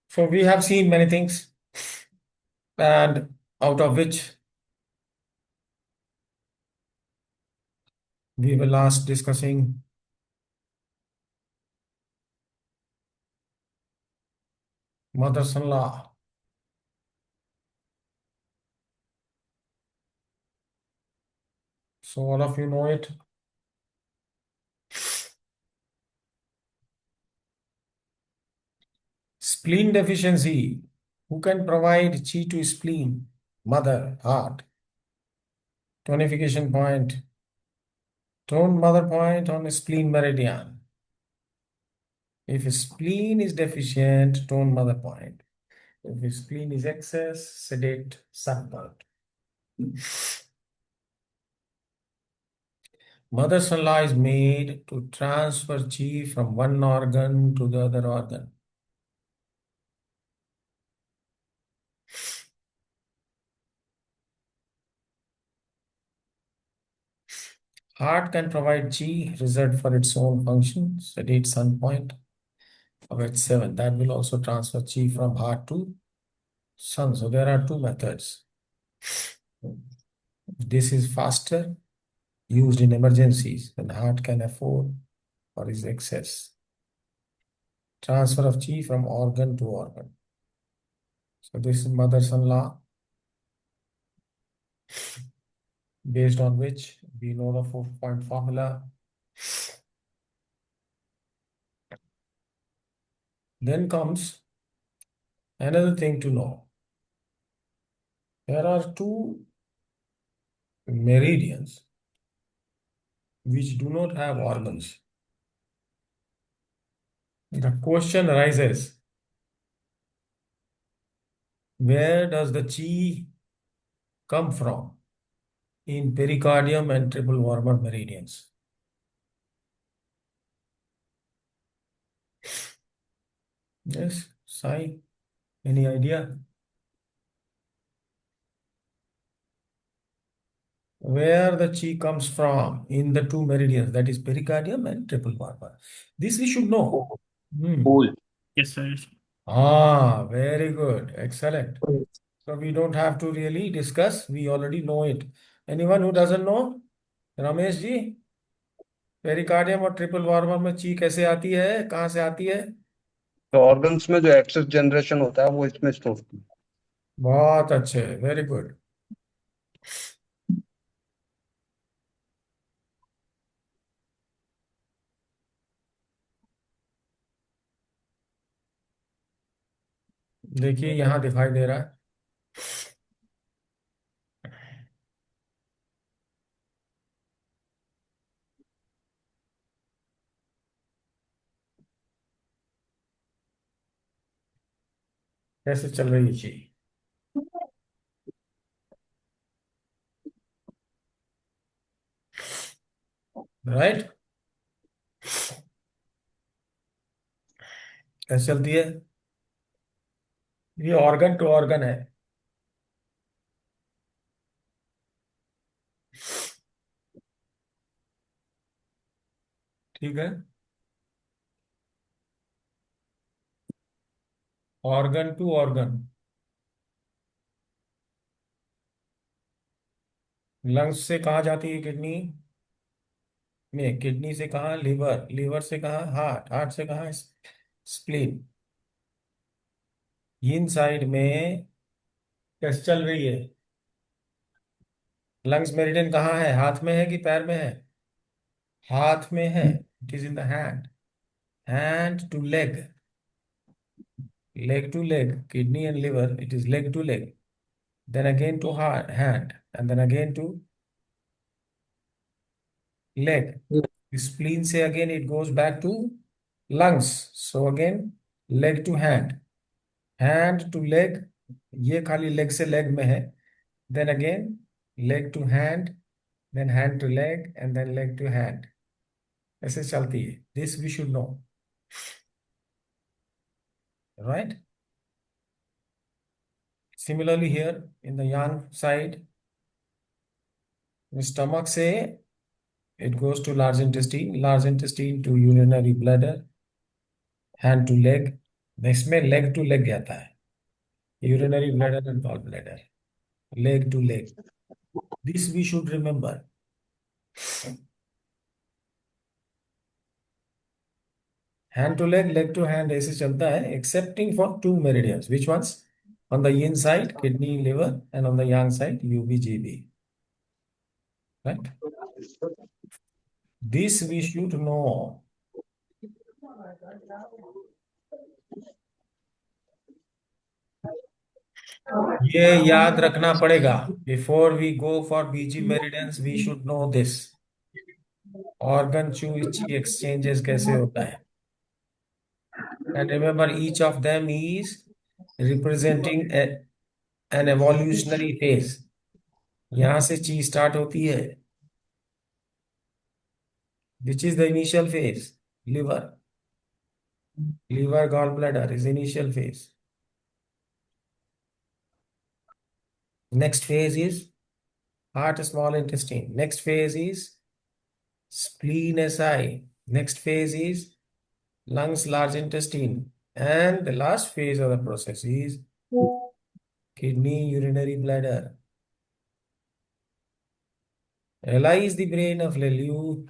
So we have seen many things, and out of which we were last discussing mother-son-law. So all of you know it. Spleen deficiency. Who can provide chi to spleen? Mother, heart. Tonification point. Tone mother point on spleen meridian. If spleen is deficient, tone mother point. If spleen is excess, sedate sun point. Mother-son-law is made to transfer chi from one organ to the other organ. Heart can provide chi reserved for its own function, sedate sun point of H7. That will also transfer chi from heart to sun. So there are two methods. This is faster, used in emergencies when heart can afford or is excess. Transfer of chi from organ to organ. So this is mother-son-law, based on which we know the 4-point formula. Then comes another thing to know. There are two meridians which do not have organs. The question arises, where does the chi come from in pericardium and triple warmer meridians? Yes, Sai, any idea? Where the chi comes from in the two meridians, that is pericardium and triple warmer. This we should know. Hmm. Cool. Yes, sir. Very good. Excellent. So we don't have to really discuss. We already know it. Anyone who doesn't know? Ramesh ji, pericardium और triple warmer में chi कैसे आती है, कहाँ से आती है? तो ऑर्गन्स में जो एक्सेस जनरेशन होता है वो इसमें स्टोर होता है। बहुत अच्छे, वेरी गुड। देखिए यहाँ दिखाई दे रहा है। कैसे चल रही है ची, राइट? कैसे चलती है? ये ऑर्गन टू ऑर्गन है। ठीक है, ऑर्गन टू ऑर्गन। लंग्स से कहाँ जाती है किडनी? में किडनी से कहाँ? लिवर, लिवर से कहाँ? हार्ट, हार्ट से कहाँ? स्प्लीन। इन साइड में कैसे चल रही है? लंग्स मेरिडियन कहाँ है? हाथ में है कि पैर में है? हाथ में है। It is in the hand. Hand to leg, leg to leg, kidney and liver, it is leg to leg, then again to heart, hand, and then again to leg. Spleen से again it goes back to lungs, so again leg to hand, hand to leg, ये खाली leg से leg में है, then again leg to hand, then hand to leg, and then leg to hand. ऐसे चलती है. This we should know, right? Similarly here in the yang side, the stomach से it goes to large intestine to urinary bladder, hand to leg, इसमें leg to leg जाता है, urinary bladder and gall bladder, leg to leg, this we should remember. Hand to leg, leg to hand ऐसे चलता है, excepting for two meridians, which ones? On the in side kidney liver and on the yang side UB GB, right? This we should know. ये याद रखना पड़ेगा, before we go for BG meridians we should know this. Organ चू exchanges कैसे होता है, and remember each of them is representing an evolutionary phase. यहां से ची स्टार्ट होती है, which is the initial phase? Liver, liver gallbladder is initial phase. Next phase is heart, small intestine. Next phase is spleen, SI. Next phase is lungs, large intestine. And the last phase of the process is kidney, urinary bladder. LI is the brain of LU,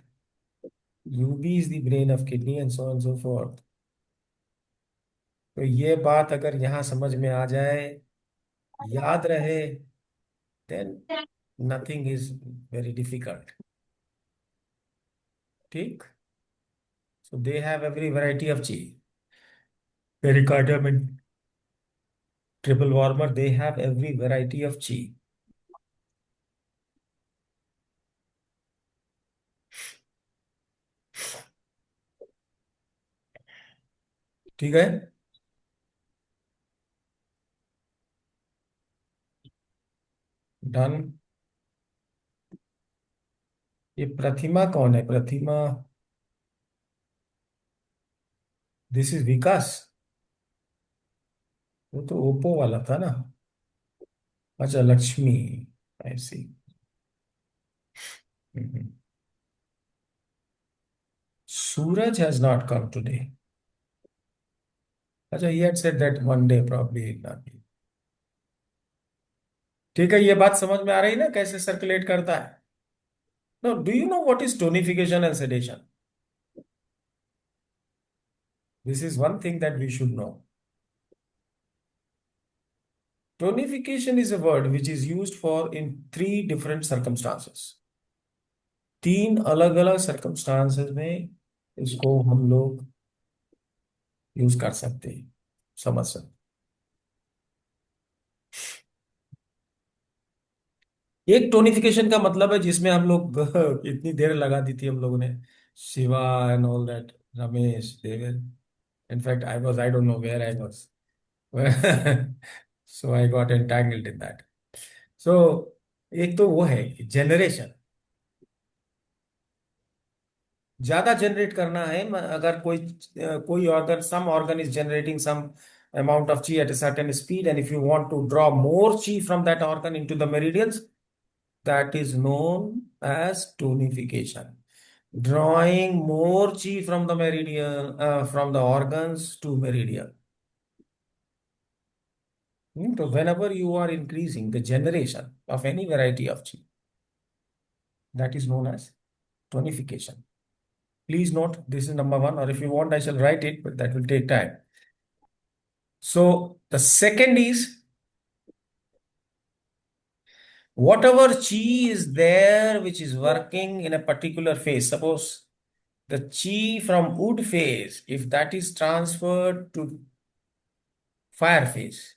UB is the brain of kidney, and so on and so forth. तो ये बात अगर यहाँ समझ में आ जाए, याद रहे, then nothing is very difficult. ठीक? So they have every variety of chi. Pericardium and triple warmer, they have every variety of chi. ठीक है? डन। ये प्रतिमा कौन है? प्रतिमा, दिस इज विकास। वो तो ओप्पो वाला था ना। अच्छा, लक्ष्मी, आई सी। सूरज हैज नॉट कम टुडे। अच्छा, he had said that one day probably he'll not be. ठीक है, ये बात समझ में आ रही ना कैसे सर्कुलेट करता है? No, do you know what is tonification and sedation? This is one thing that we should know. Tonification is a word which is used for in three different circumstances. तीन अलग अलग circumstances में इसको हम लोग use कर सकते हैं, समझ सकते हैं। एक टोनिफिकेशन का मतलब है जिसमें हम लोग इतनी देर लगा दी थी हम लोगों ने, Shiva and all that, Ramesh, देवर, in fact I don't know where I was, so I got entangled in that. So एक तो वो है जनरेशन, ज्यादा जनरेट करना है। अगर कोई organ, some organ is generating some amount of chi at a certain speed, and if you want to draw more chi from that organ into the meridians, that is known as tonification. Drawing more chi from the meridian, from the organs to meridian. So whenever you are increasing the generation of any variety of chi, that is known as tonification. Please note, this is number one, or if you want, I shall write it, but that will take time. So the second is, whatever chi is there which is working in a particular phase. Suppose the chi from wood phase, if that is transferred to fire phase,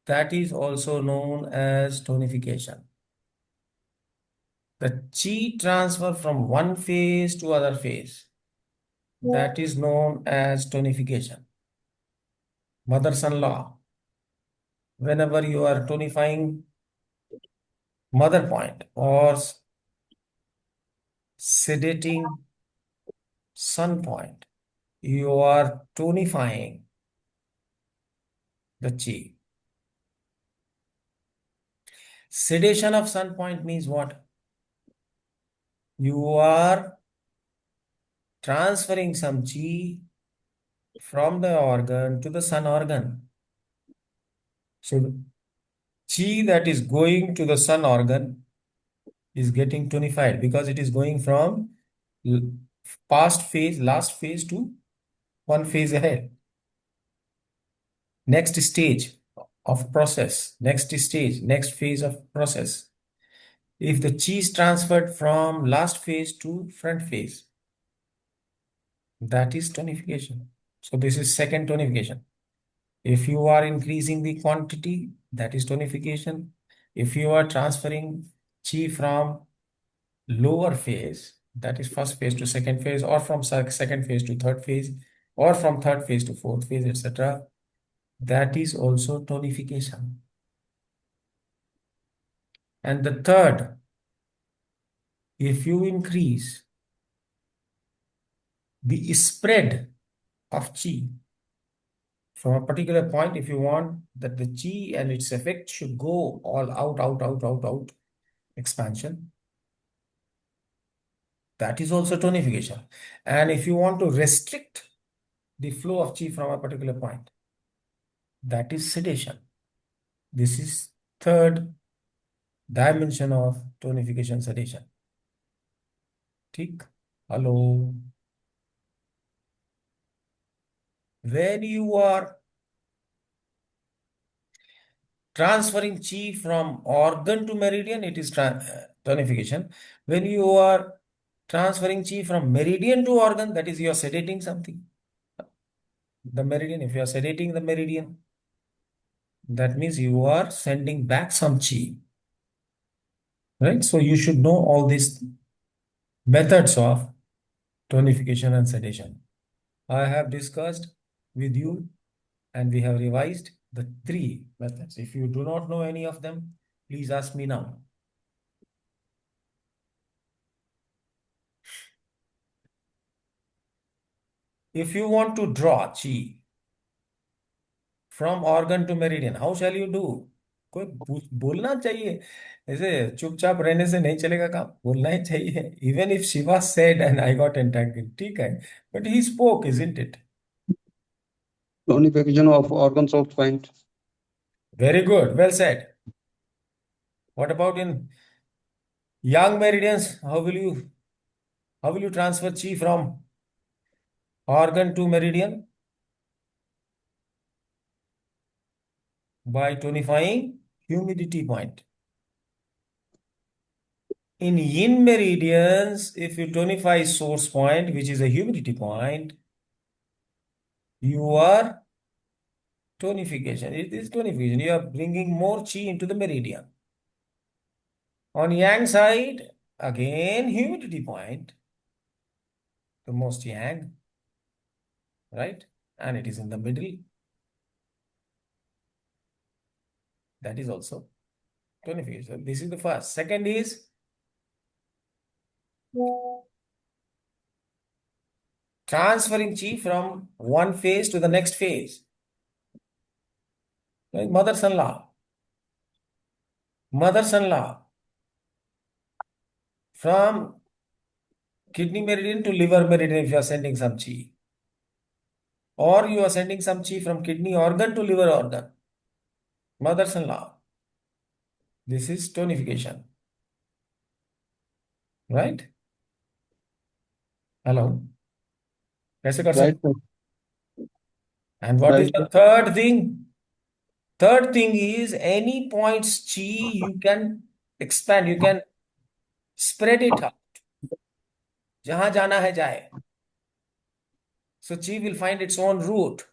that is also known as tonification. The chi transfer from one phase to other phase, that is known as tonification. Mother-son law. Whenever you are tonifying mother point or sedating sun point, you are tonifying the chi. Sedation of sun point means what? You are transferring some chi from the organ to the sun organ. So chi that is going to the sun organ is getting tonified because it is going from l- past phase, last phase to one phase ahead. Next stage of process, next stage, next phase of process. If the chi is transferred from last phase to front phase, that is tonification. So this is second tonification. If you are increasing the quantity, that is tonification. If you are transferring chi from lower phase, that is first phase to second phase, or from second phase to third phase, or from third phase to fourth phase, etc., that is also tonification. And the third, if you increase the spread of chi from a particular point, if you want that the chi and its effect should go all out, out, out, out, out, expansion, that is also tonification. And if you want to restrict the flow of chi from a particular point, that is sedation. This is third dimension of tonification sedation. ठीक? Hello. When you are transferring chi from organ to meridian, it is tonification. When you are transferring chi from meridian to organ, that is you are sedating something. The meridian, if you are sedating the meridian, that means you are sending back some chi. Right? So you should know all these methods of tonification and sedation. I have discussed with you and we have revised the three methods. If you do not know any of them, please ask me now. If you want to draw chi from organ to meridian, how shall you do? कोई बोलना चाहिए, ऐसे चुपचाप रहने से नहीं चलेगा काम, बोलना ही चाहिए. Even if Shiva said and I got entangled, ठीक है, but he spoke, isn't it? Tonification of organs of point. Very good, well said. What about in young meridians? How will you transfer chi from organ to meridian? By tonifying humidity point. In yin meridians, if you tonify source point, which is a humidity point, you are tonification. It is tonification. You are bringing more chi into the meridian. On yang side, again humidity point, the most yang, right? And it is in the middle. That is also tonification. This is the first. Second is transferring chi from one phase to the next phase. Right? Mother-son law. Mother-son law. From kidney meridian to liver meridian if you are sending some chi. Or you are sending some chi from kidney organ to liver organ. Mother-son law. This is tonification. Right? Hello? कैसे कर Right, सकते? sir. And what is Right, the sir. third thing? Third thing is any points chi you can expand, you can spread it out. जहां जाना है जाए. So chi will find its own route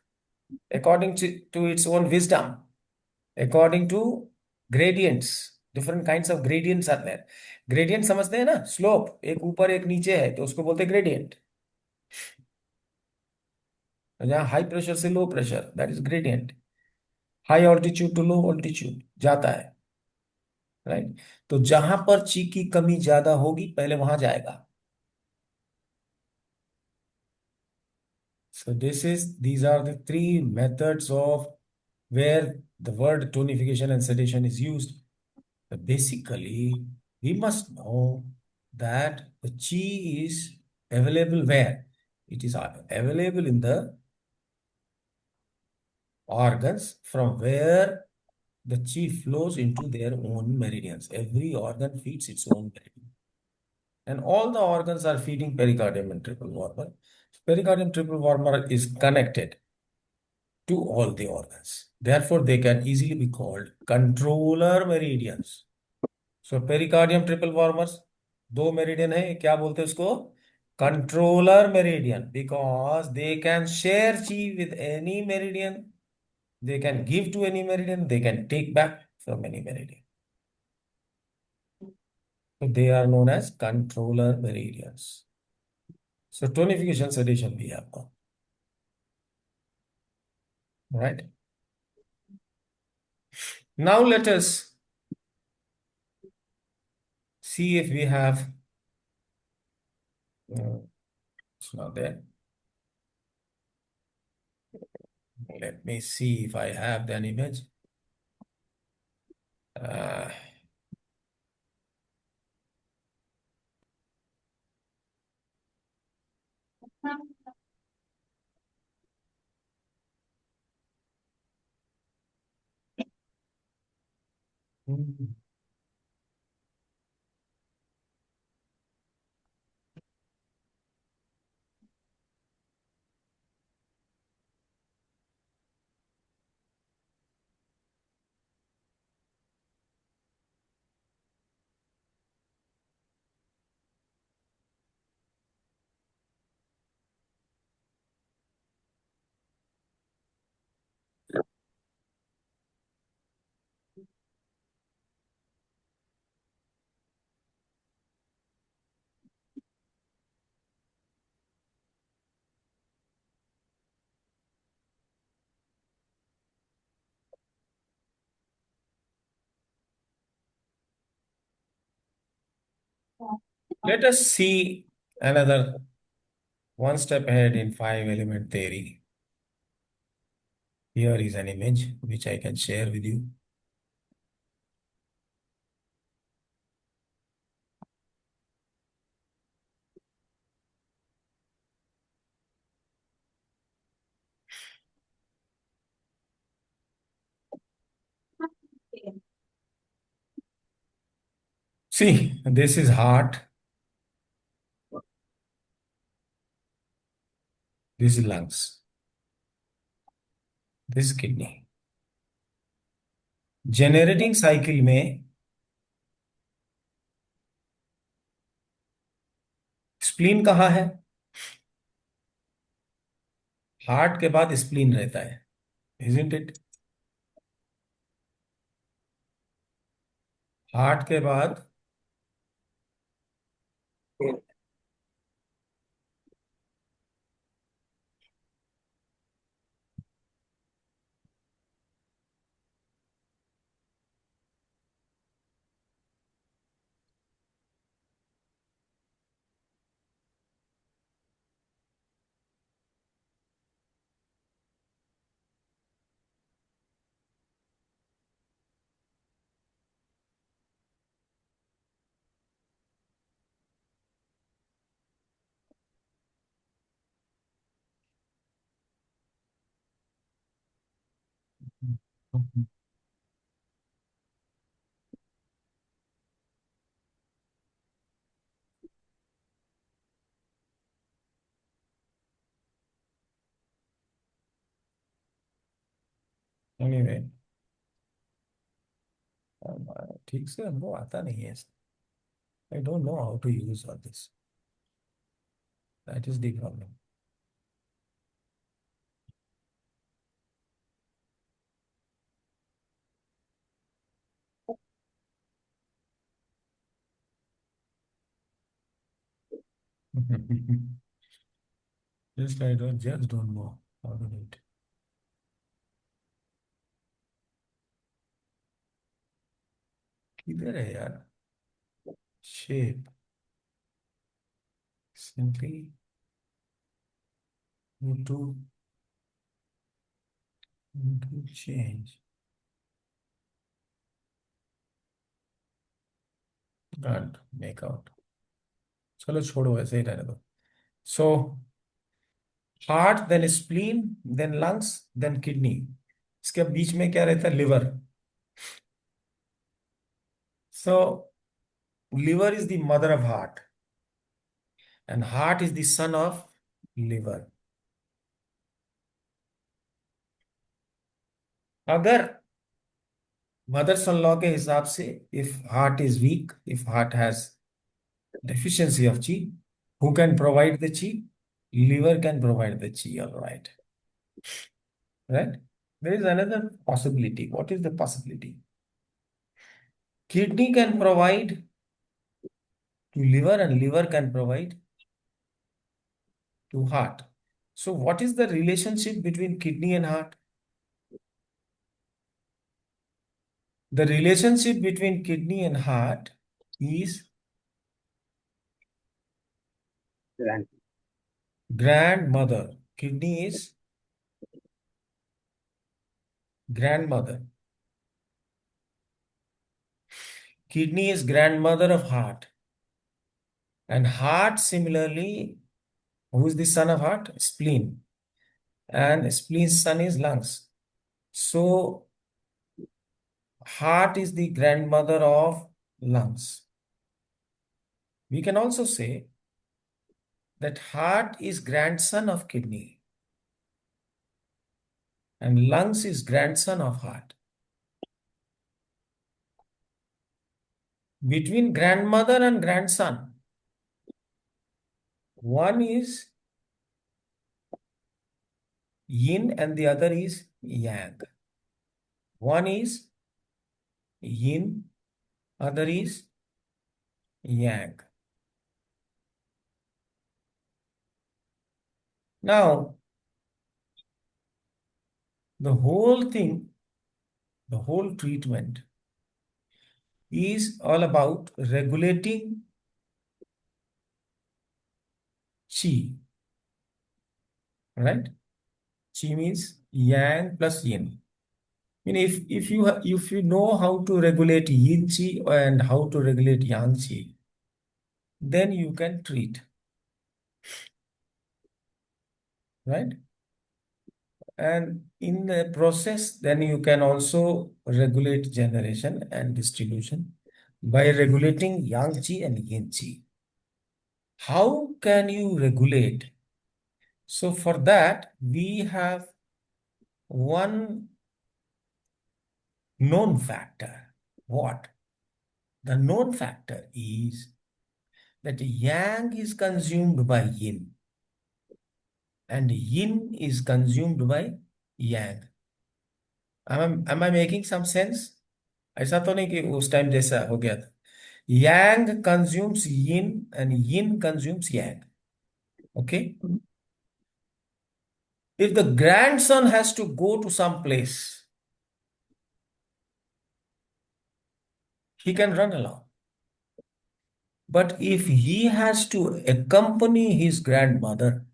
according to its own wisdom, according to gradients. Different kinds of gradients are there. Gradient समझते हैं ना? Slope एक ऊपर एक नीचे है तो उसको बोलते हैं gradient. जहाँ हाई प्रेशर से low pressure, that is gradient. High altitude to low altitude जाता है. राइट? तो जहां पर ची की कमी ज्यादा होगी पहले वहां जाएगा. So these are the three methods of where the word tonification and sedation is used. But basically, we must know that the chi is available where? It is available in the organs from where the chi flows into their own meridians. Every organ feeds its own meridian. And all the organs are feeding pericardium and triple warmer. Pericardium triple warmer is connected to all the organs. Therefore, they can easily be called controller meridians. So pericardium triple warmers, दो meridian है, क्या बोलते हैं उसको? Controller meridian, because they can share chi with any meridian, they can give to any meridian, they can take back from any meridian. So they are known as controller meridians. So tonification sedation we have got. Right? Now let us see if we have, it's not there. Let me see if I have an image. Uh, Let us see another one step ahead in five element theory. Here is an image which I can share with you. See, this is heart, this is lungs, this is kidney. Generating cycle में spleen कहाँ है? Heart के बाद spleen रहता है, isn't it? Heart के बाद anyway, ठीक से हमको आता नहीं है, I don't know how to use all this, that is the problem. just don't know how to do it. किधर है यार shape? Simply go to change. Can't make out. चलो छोड़ो, ऐसे ही रहने दो. So heart, then spleen, then lungs, then kidney. इसके बीच में क्या रहता है? Liver. So liver is the mother of heart and heart is the son of liver. अगर मदर इन लॉ के हिसाब से, if heart is weak, if heart has deficiency of chi, who can provide the chi? Liver can provide the chi, all right. Right? There is another possibility. What is the possibility? Kidney can provide to liver and liver can provide to heart. So what is the relationship between kidney and heart? The relationship between kidney and heart is Grand. grandmother. Kidney is grandmother. Kidney is grandmother of heart. And heart, similarly, who is the son of heart? Spleen. And spleen's son is lungs. So, heart is the grandmother of lungs. We can also say that heart is grandson of kidney and lungs is grandson of heart. Between grandmother and grandson, one is yin and the other is yang. One is yin, other is yang. Now, the whole thing, the whole treatment is all about regulating chi, right? Chi means yang plus yin. I mean, if you know how to regulate yin chi and how to regulate yang chi, then you can treat, right? And in the process, then you can also regulate generation and distribution by regulating yang chi and yin chi. How can you regulate? So for that, we have one known factor. What? The known factor is that yang is consumed by yin and yin is consumed by yang. Am I making some sense? ऐसा तो नहीं कि उस time जैसा हो गया था. Yang consumes yin and yin consumes yang. Okay? If the grandson has to go to some place, he can run along. But if he has to accompany his grandmother,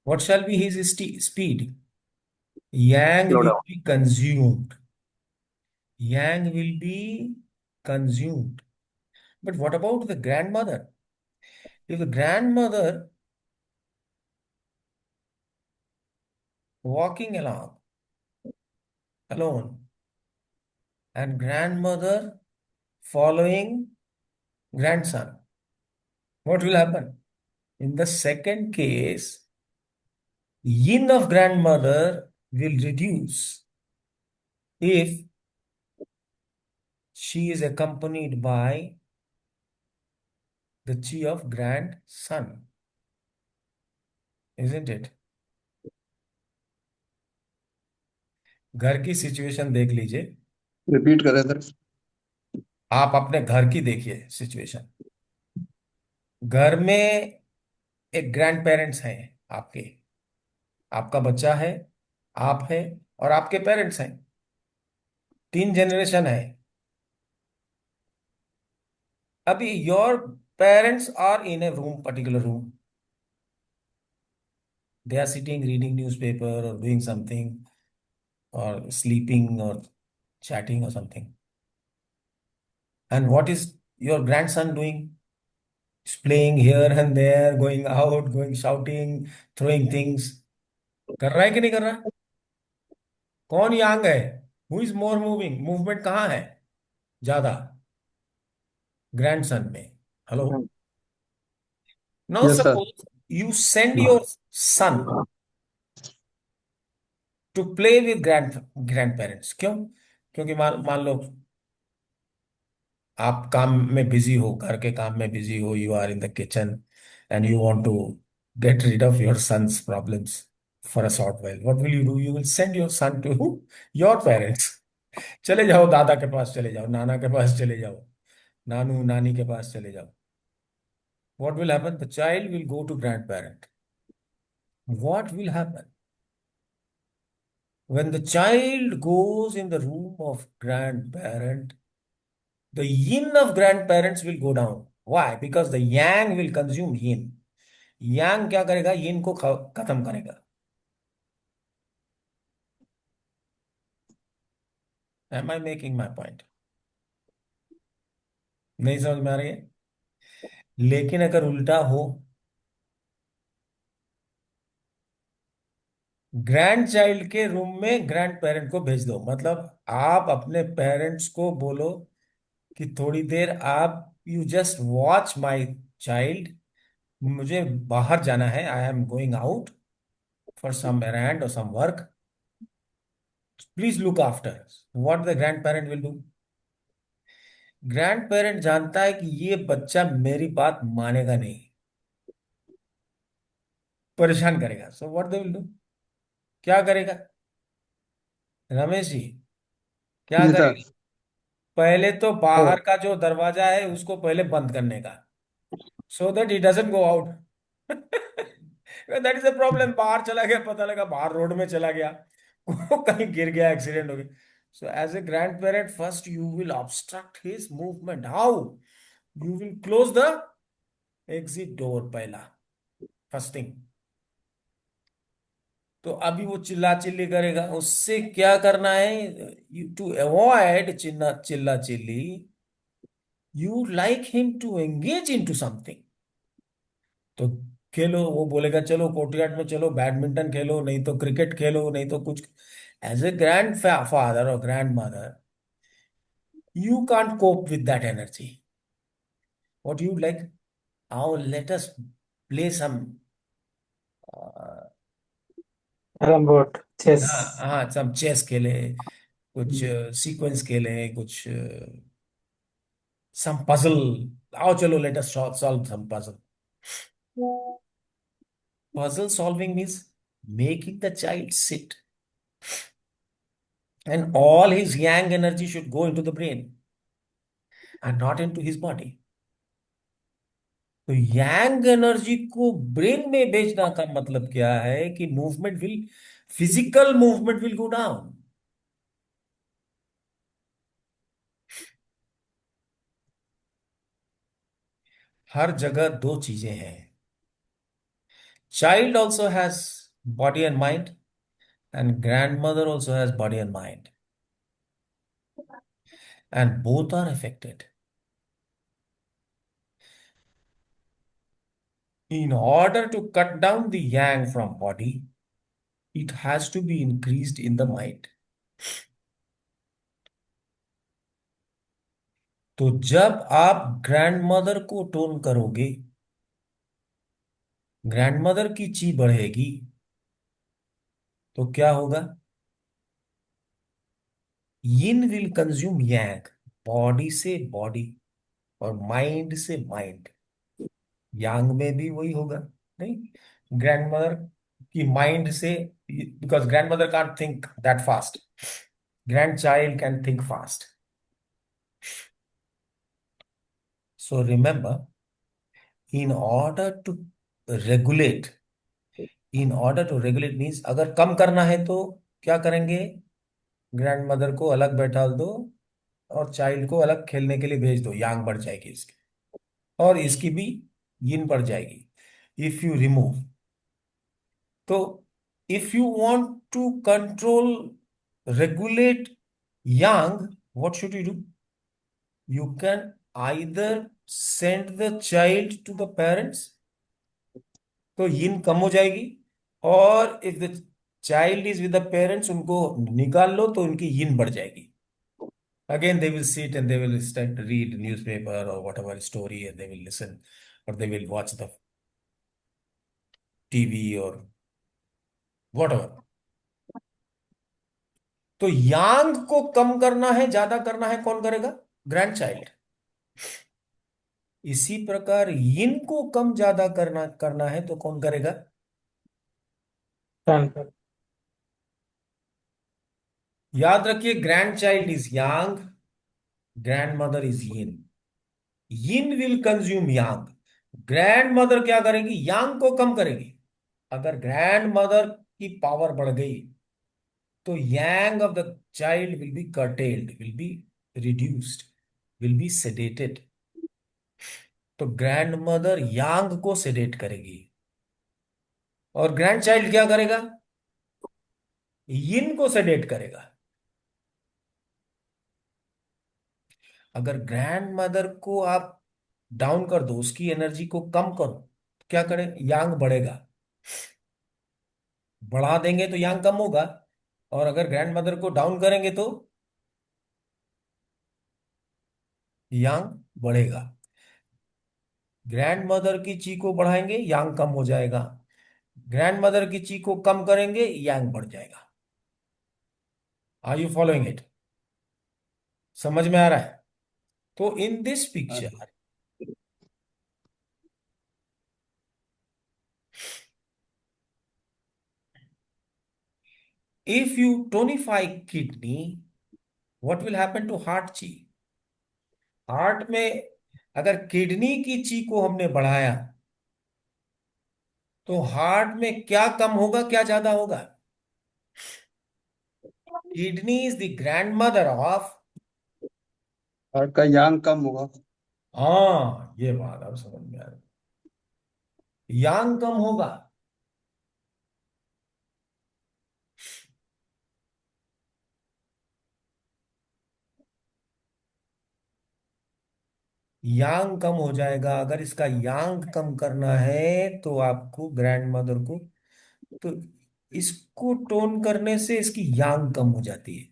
what shall be his speed? Yang Slow will down. be consumed. Yang will be consumed. But what about the grandmother? If the grandmother walking along alone and grandmother following grandson, what will happen? In the second case, yin of grandmother will reduce if she is accompanied by the chi of grandson, isn't it? घर की situation देख लीजिए. Repeat करें sir. आप अपने घर की देखिए सिचुएशन. घर में एक ग्रैंड पेरेंट्स हैं आपके. आपका बच्चा है, आप है और आपके पेरेंट्स हैं. 3 जनरेशन है. अभी your parents are in a room, particular room. They are sitting reading newspaper or doing something or sleeping or chatting or something. And what is your grandson doing? He's playing here and there, going out, going shouting, throwing things. कर रहा है कि नहीं कर रहा है? कौन yang है? Who is more moving? Movement कहाँ है ज्यादा? ग्रैंडसन में। Hello. Now yes sir. Suppose you send your son to play with grand parents. क्यों? क्योंकि मान मान लो आप काम में बिजी हो, घर के काम में बिजी हो, you are in the kitchen and you want to get rid of your son's problems for a short while. What will you do? You will send your son to your parents. चले जाओ, दादा के पास चले जाओ, नाना के पास चले जाओ, नानू नानी के पास चले जाओ। What will happen? The child will go to grandparent. What will happen? When the child goes in the room of grandparent, the yin of grandparents will go down. Why? Because the yang will consume yin. Yang क्या करेगा? yin को खत्म करेगा। Am I making my point? नहीं समझ में आ रही है? लेकिन अगर उल्टा हो, ग्रैंड चाइल्ड के रूम में ग्रैंड पेरेंट को भेज दो, मतलब आप अपने पेरेंट्स को बोलो कि थोड़ी देर आप, you just watch my child, मुझे बाहर जाना है, I am going out for some errand और some work, please look after. What the grand parent will do? Grand parent जानता है कि ये बच्चा मेरी बात मानेगा नहीं, परेशान करेगा। So what they will do? क्या करेगा रमेश जी? क्या जी सर। करेगा? पहले तो तो बाहर का जो दरवाजा है उसको पहले बंद करने का, so that he doesn't go out. That is a problem. बाहर चला गया, पता लगा बाहर रोड में चला गया, कहीं गिर गया, एक्सीडेंट हो गया। So as a grand parent, first you will obstruct his movement. How? You will close the exit door पहला, फर्स्ट थिंग। तो अभी वो चिल्ला चिल्ली करेगा, उससे क्या करना है? टू अवॉइड चिल्ला चिल्ला चिल्ली, you like him to engage in to something. तो खेलो, वो बोलेगा चलो कोर्टयार्ड में चलो, बैडमिंटन खेलो, नहीं तो क्रिकेट खेलो, नहीं तो कुछ। एज ए ग्रैंड फादर और grand mother, you can't cope with that energy. What you like? आओ let us play some, carrom board, chess. हाँ हाँ, सम चेस खेले, कुछ सीक्वेंस खेले, कुछ सम पजल। आओ चलो let us solve some puzzle. Puzzle solving means making the child sit, and all his yang energy should go into the brain and not into his body. तो yang energy को brain में भेजना का मतलब क्या है? कि movement will, physical movement will go down. हर जगह दो चीजें हैं। Child also has body and mind, and grand mother also has body and mind, and both are affected. In order to cut down the yang from body, it has to be increased in the mind. तो जब आप grandmother को tone करोगे, grandmother की ची बढ़ेगी, तो क्या होगा? Yin will consume yang, body से बॉडी और माइंड से माइंड। यांग में भी वही होगा, नहीं? ग्रैंडमदर की माइंड से, because grandmother can't think that fast, grand child can think fast. So remember, in order to regulate, in order to regulate means अगर कम करना है तो क्या करेंगे? ग्रैंड मदर को अलग बैठा दो और चाइल्ड को अलग खेलने के लिए भेज दो, यांग बढ़ जाएगी इसकी, और इसकी भी यिन बढ़ जाएगी। इफ यू रिमूव, तो if you want to control, regulate yang, what should you do? You can either send the child to the parents, तो यिन कम हो जाएगी, और if the child is with the parents, उनको निकाल लो तो उनकी यिन बढ़ जाएगी. Again, they will sit and they will start to read newspaper or whatever story, and they will listen or they will watch the TV or whatever. तो यांग को कम करना है, ज्यादा करना है, कौन करेगा? Grand child. इसी प्रकार यिन को कम ज्यादा करना करना है तो कौन करेगा? Grandfather. याद रखिए, grand child is Yang, grand mother is yin. Yin will consume Yang. Grand mother क्या करेगी? यांग को कम करेगी. अगर ग्रैंड मदर की पावर बढ़ गई तो yang of the child will be curtailed, will be reduced, will be sedated. तो ग्रैंड मदर यांग को सेडेट करेगी और ग्रैंड चाइल्ड क्या करेगा? यिन को सेडेट करेगा. अगर ग्रैंड मदर को आप डाउन कर दो, उसकी एनर्जी को कम करो, तो क्या करें? यांग बढ़ेगा. बढ़ा देंगे तो यांग कम होगा. और अगर ग्रैंड मदर को डाउन करेंगे तो यांग बढ़ेगा. ग्रैंड मदर की ची को बढ़ाएंगे, यांग कम हो जाएगा. ग्रैंड मदर की ची को कम करेंगे, यांग बढ़ जाएगा. Are you following it? समझ में आ रहा है? तो in this picture, if you tonify kidney, what will happen to heart chi? Heart में अगर किडनी की ची को हमने बढ़ाया तो हार्ट में क्या कम होगा, क्या ज्यादा होगा? Kidney is the grand mother of. Heart का यांग कम होगा। हाँ, ये बात अब समझ में आ रही. यांग कम होगा. यांग कम हो जाएगा. अगर इसका यांग कम करना है तो आपको ग्रैंड मदर को, तो इसको टोन करने से इसकी यांग कम हो जाती है.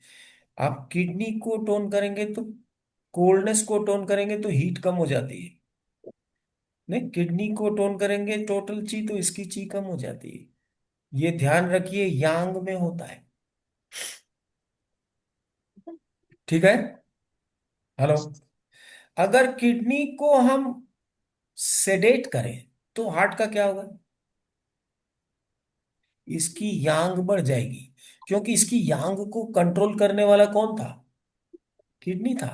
आप किडनी को टोन करेंगे तो, कोल्डनेस को टोन करेंगे तो हीट कम हो जाती है. नहीं, किडनी को टोन करेंगे टोटल ची तो इसकी ची कम हो जाती है. ये ध्यान रखिए, यांग में होता है. ठीक है? हेलो. अगर किडनी को हम सेडेट करें तो हार्ट का क्या होगा? इसकी यांग बढ़ जाएगी. क्योंकि इसकी यांग को कंट्रोल करने वाला कौन था? किडनी था.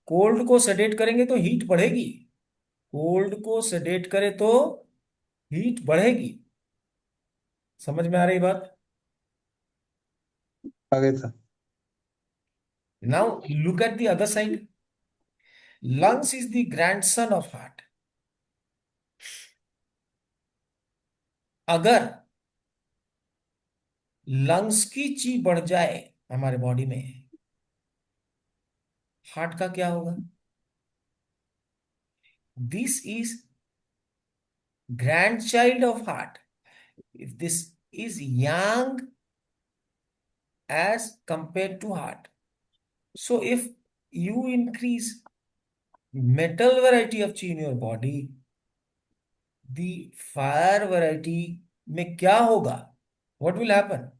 कोल्ड को सेडेट करेंगे तो हीट बढ़ेगी. कोल्ड को सेडेट करे तो हीट बढ़ेगी. समझ में आ रही बात? आगे था। Now look at the other side. Lungs is the grandson of heart. अगर लंग्स की ची बढ़ जाए हमारे बॉडी में, हार्ट का क्या होगा? This is grand child of heart. If this is young as compared to heart. So if you increase metal variety of chi in your body, the fire variety में क्या होगा? What will happen?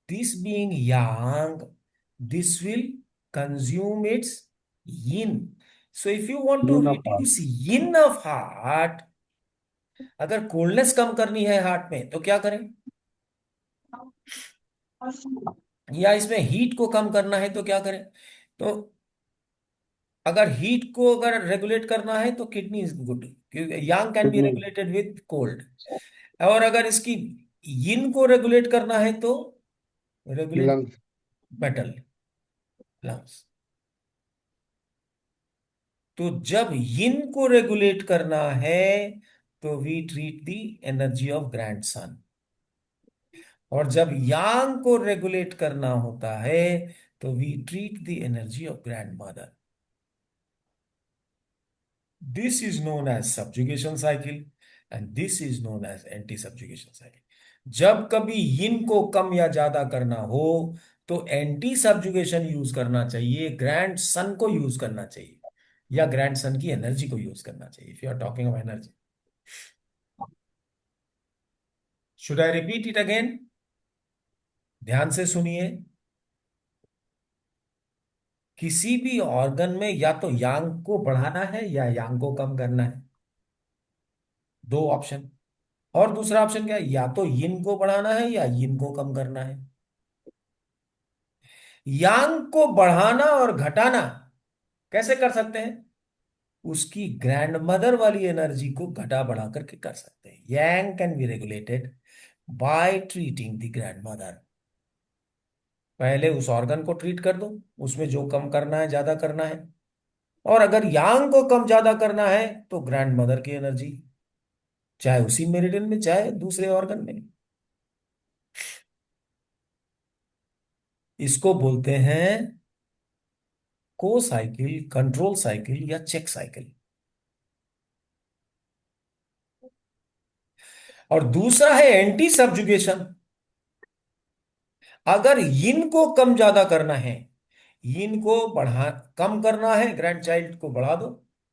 This being yang, this will consume its yin. So if you want to yin of heart. reduce yin of heart, अगर coldness कम करनी है heart में तो क्या करें? या इसमें हीट को कम करना है तो क्या करें? तो अगर हीट को अगर रेगुलेट करना है तो किडनी इज गुड, क्योंकि yang can be kidney. Regulated with cold. और अगर इसकी यिन को रेगुलेट करना है तो रेगुलेट लंग्स। Metal, lungs. तो जब यिन को रेगुलेट करना है तो we treat the energy of grandson. और जब यांग को रेगुलेट करना होता है तो we treat the energy of grand mother. This is known as subjugation cycle and this is known as anti-subjugation cycle. जब कभी यिन को कम या ज्यादा करना हो तो एंटी सबजुगेशन यूज करना चाहिए, ग्रैंड सन को यूज करना चाहिए, या ग्रैंड सन की एनर्जी को यूज करना चाहिए, if you are talking of energy. Should I repeat it again? ध्यान से सुनिए। किसी भी ऑर्गन में या तो यांग को बढ़ाना है या यांग को कम करना है, दो ऑप्शन। और दूसरा ऑप्शन क्या है? या तो यिन को बढ़ाना है या यिन को कम करना है। यांग को बढ़ाना और घटाना कैसे कर सकते हैं? उसकी ग्रैंड मदर वाली एनर्जी को घटा बढ़ा करके कर सकते हैं। Yang can be regulated by treating the grand mother. पहले उस ऑर्गन को ट्रीट कर दो, उसमें जो कम करना है ज्यादा करना है, और अगर यांग को कम ज्यादा करना है तो ग्रैंड मदर की एनर्जी, चाहे उसी मेरिडियन में चाहे दूसरे ऑर्गन में। इसको बोलते हैं को साइकिल, कंट्रोल साइकिल या चेक साइकिल। और दूसरा है एंटी सबजुगेशन। अगर यिन को कम ज्यादा करना है, यिन को बढ़ा कम करना है, ग्रैंड चाइल्ड को बढ़ा दो,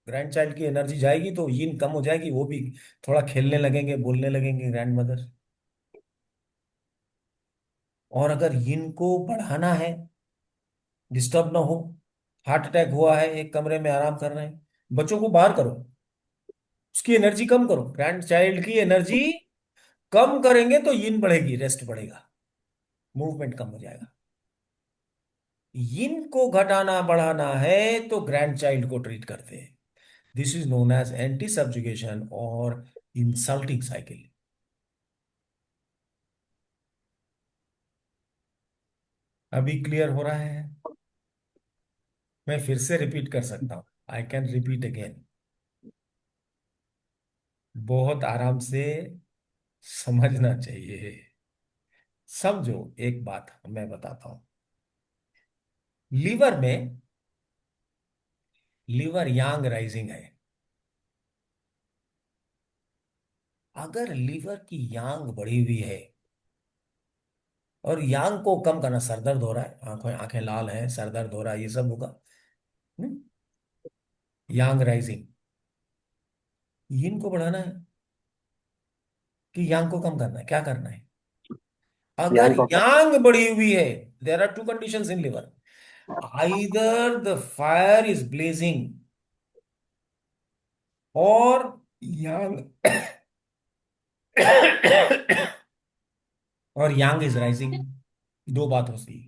ग्रैंड चाइल्ड की एनर्जी जाएगी तो यिन कम हो जाएगी, वो भी थोड़ा खेलने लगेंगे, बोलने लगेंगे ग्रैंड मदर। और अगर यिन को बढ़ाना है, डिस्टर्ब ना हो, हार्ट अटैक हुआ है, एक कमरे में आराम कर रहे हैं, बच्चों को बाहर करो, उसकी एनर्जी कम करो, ग्रैंड चाइल्ड की एनर्जी कम करेंगे तो यिन बढ़ेगी, रेस्ट बढ़ेगा, मूवमेंट कम हो जाएगा। यिन को घटाना बढ़ाना है तो ग्रैंड चाइल्ड को ट्रीट करते हैं। This is known as anti subjugation और इंसल्टिंग साइकिल। अभी क्लियर हो रहा है? मैं फिर से रिपीट कर सकता हूं, आई कैन रिपीट अगेन। बहुत आराम से समझना चाहिए। समझो, एक बात मैं बताता हूं। लीवर में, लीवर यांग राइजिंग है। अगर लीवर की यांग बढ़ी हुई है और यांग को कम करना, सर दर्द हो रहा है, आंखें आंखें लाल हैं, सर दर्द हो रहा है, ये सब होगा, यांग राइजिंग। यिन को बढ़ाना है कि यांग को कम करना है, क्या करना है? अगर यांग को यांग बढ़ी हुई है, there are two conditions in liver. Either the fire is blazing और यांग और यांग इज राइजिंग, दो बात हो सी।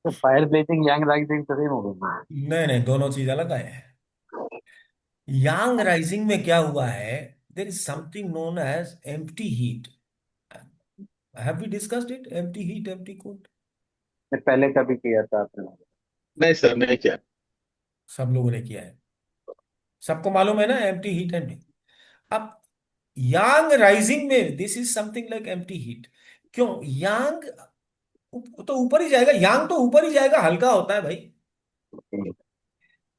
तो फायर ब्लेजिंग यांग राइजिंग तो सेम हो गई। नहीं नहीं, दोनों चीज अलग है। यांग राइजिंग में क्या हुआ है? There is something known as empty heat. Have we discussed it? Empty heat, empty cold, मैं पहले कभी किया था आपने? नहीं सर, नहीं किया। सब लोगों ने किया है, सबको मालूम है ना, एम्प्टी हीट एंड। अब यांग राइजिंग में this is something like empty heat. क्यों? यांग तो ऊपर ही जाएगा, यांग तो ऊपर ही जाएगा, हल्का होता है भाई।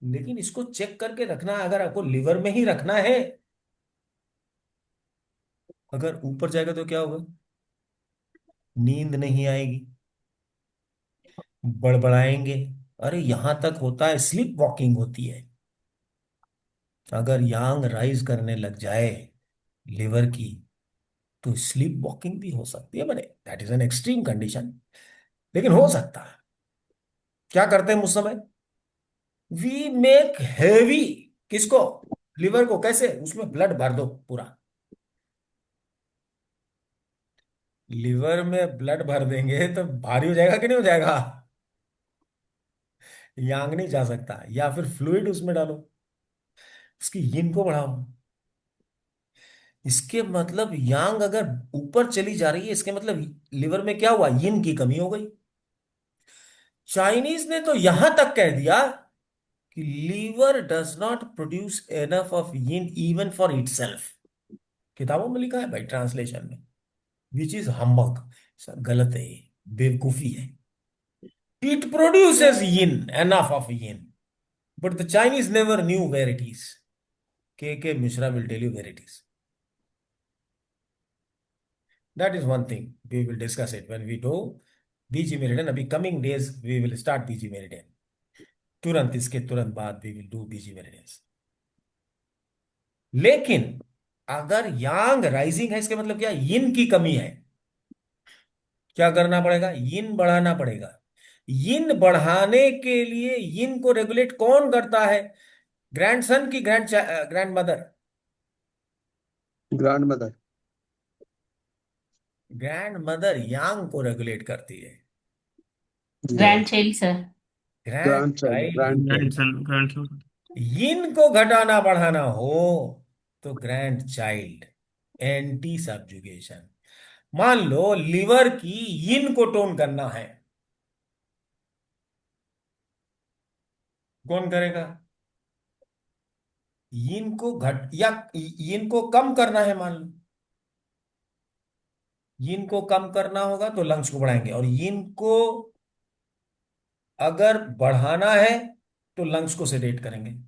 लेकिन इसको चेक करके रखना है, अगर आपको लिवर में ही रखना है, अगर ऊपर जाएगा तो क्या होगा? नींद नहीं आएगी, बड़बड़ाएंगे, अरे यहां तक होता है, स्लीप वॉकिंग होती है। अगर यांग राइज करने लग जाए लिवर की तो स्लीप वॉकिंग भी हो सकती है, बने that is an extreme condition, लेकिन हो सकता है। क्या करते हैं उस समय? वी मेक हैवी, किसको? लिवर को। कैसे? उसमें ब्लड भर दो पूरा। लिवर में ब्लड भर देंगे तो भारी हो जाएगा कि नहीं हो जाएगा? यांग नहीं जा सकता, या फिर फ्लूइड उसमें डालो, उसकी यिन को बढ़ाओ। इसके मतलब यांग अगर ऊपर चली जा रही है, इसके मतलब लिवर में क्या हुआ? यिन की कमी हो गई। चाइनीज ने तो यहां तक कह दिया कि liver does not produce enough of yin even for itself. किताबों में लिखा है भाई, ट्रांसलेशन में, विच इज हम्बक, गलत है ये, बेवकूफी है। It produces yin, enough of yin, but the Chinese never knew where it is. K Mishra will tell you where it is. That is one thing. We will discuss it when we do BG meridian. अभी coming days we will start BG meridian. तुरंत इसके तुरंत बाद we will do BG meridians. लेकिन अगर यांग rising है, इसके मतलब क्या, यिन की कमी है. क्या करना पड़ेगा, यिन बढ़ाना पड़ेगा. यिन बढ़ाने के लिए यिन को रेगुलेट कौन करता है, ग्रैंडसन की grand mother. Grand mother. Grand mother yang को रेगुलेट करती है. जी. Grand child sir. Grand grand child. Grand child. Grandson. Yin को घटाना बढ़ाना हो तो ग्रैंड चाइल्ड. एंटी सबजुगेशन. मान लो लिवर की यिन को टोन करना है, कौन करेगा. यिन को घट या यिन को कम करना है, मान लो यिन को कम करना होगा तो लंग्स को बढ़ाएंगे, और यिन को अगर बढ़ाना है तो लंग्स को सेडेट करेंगे.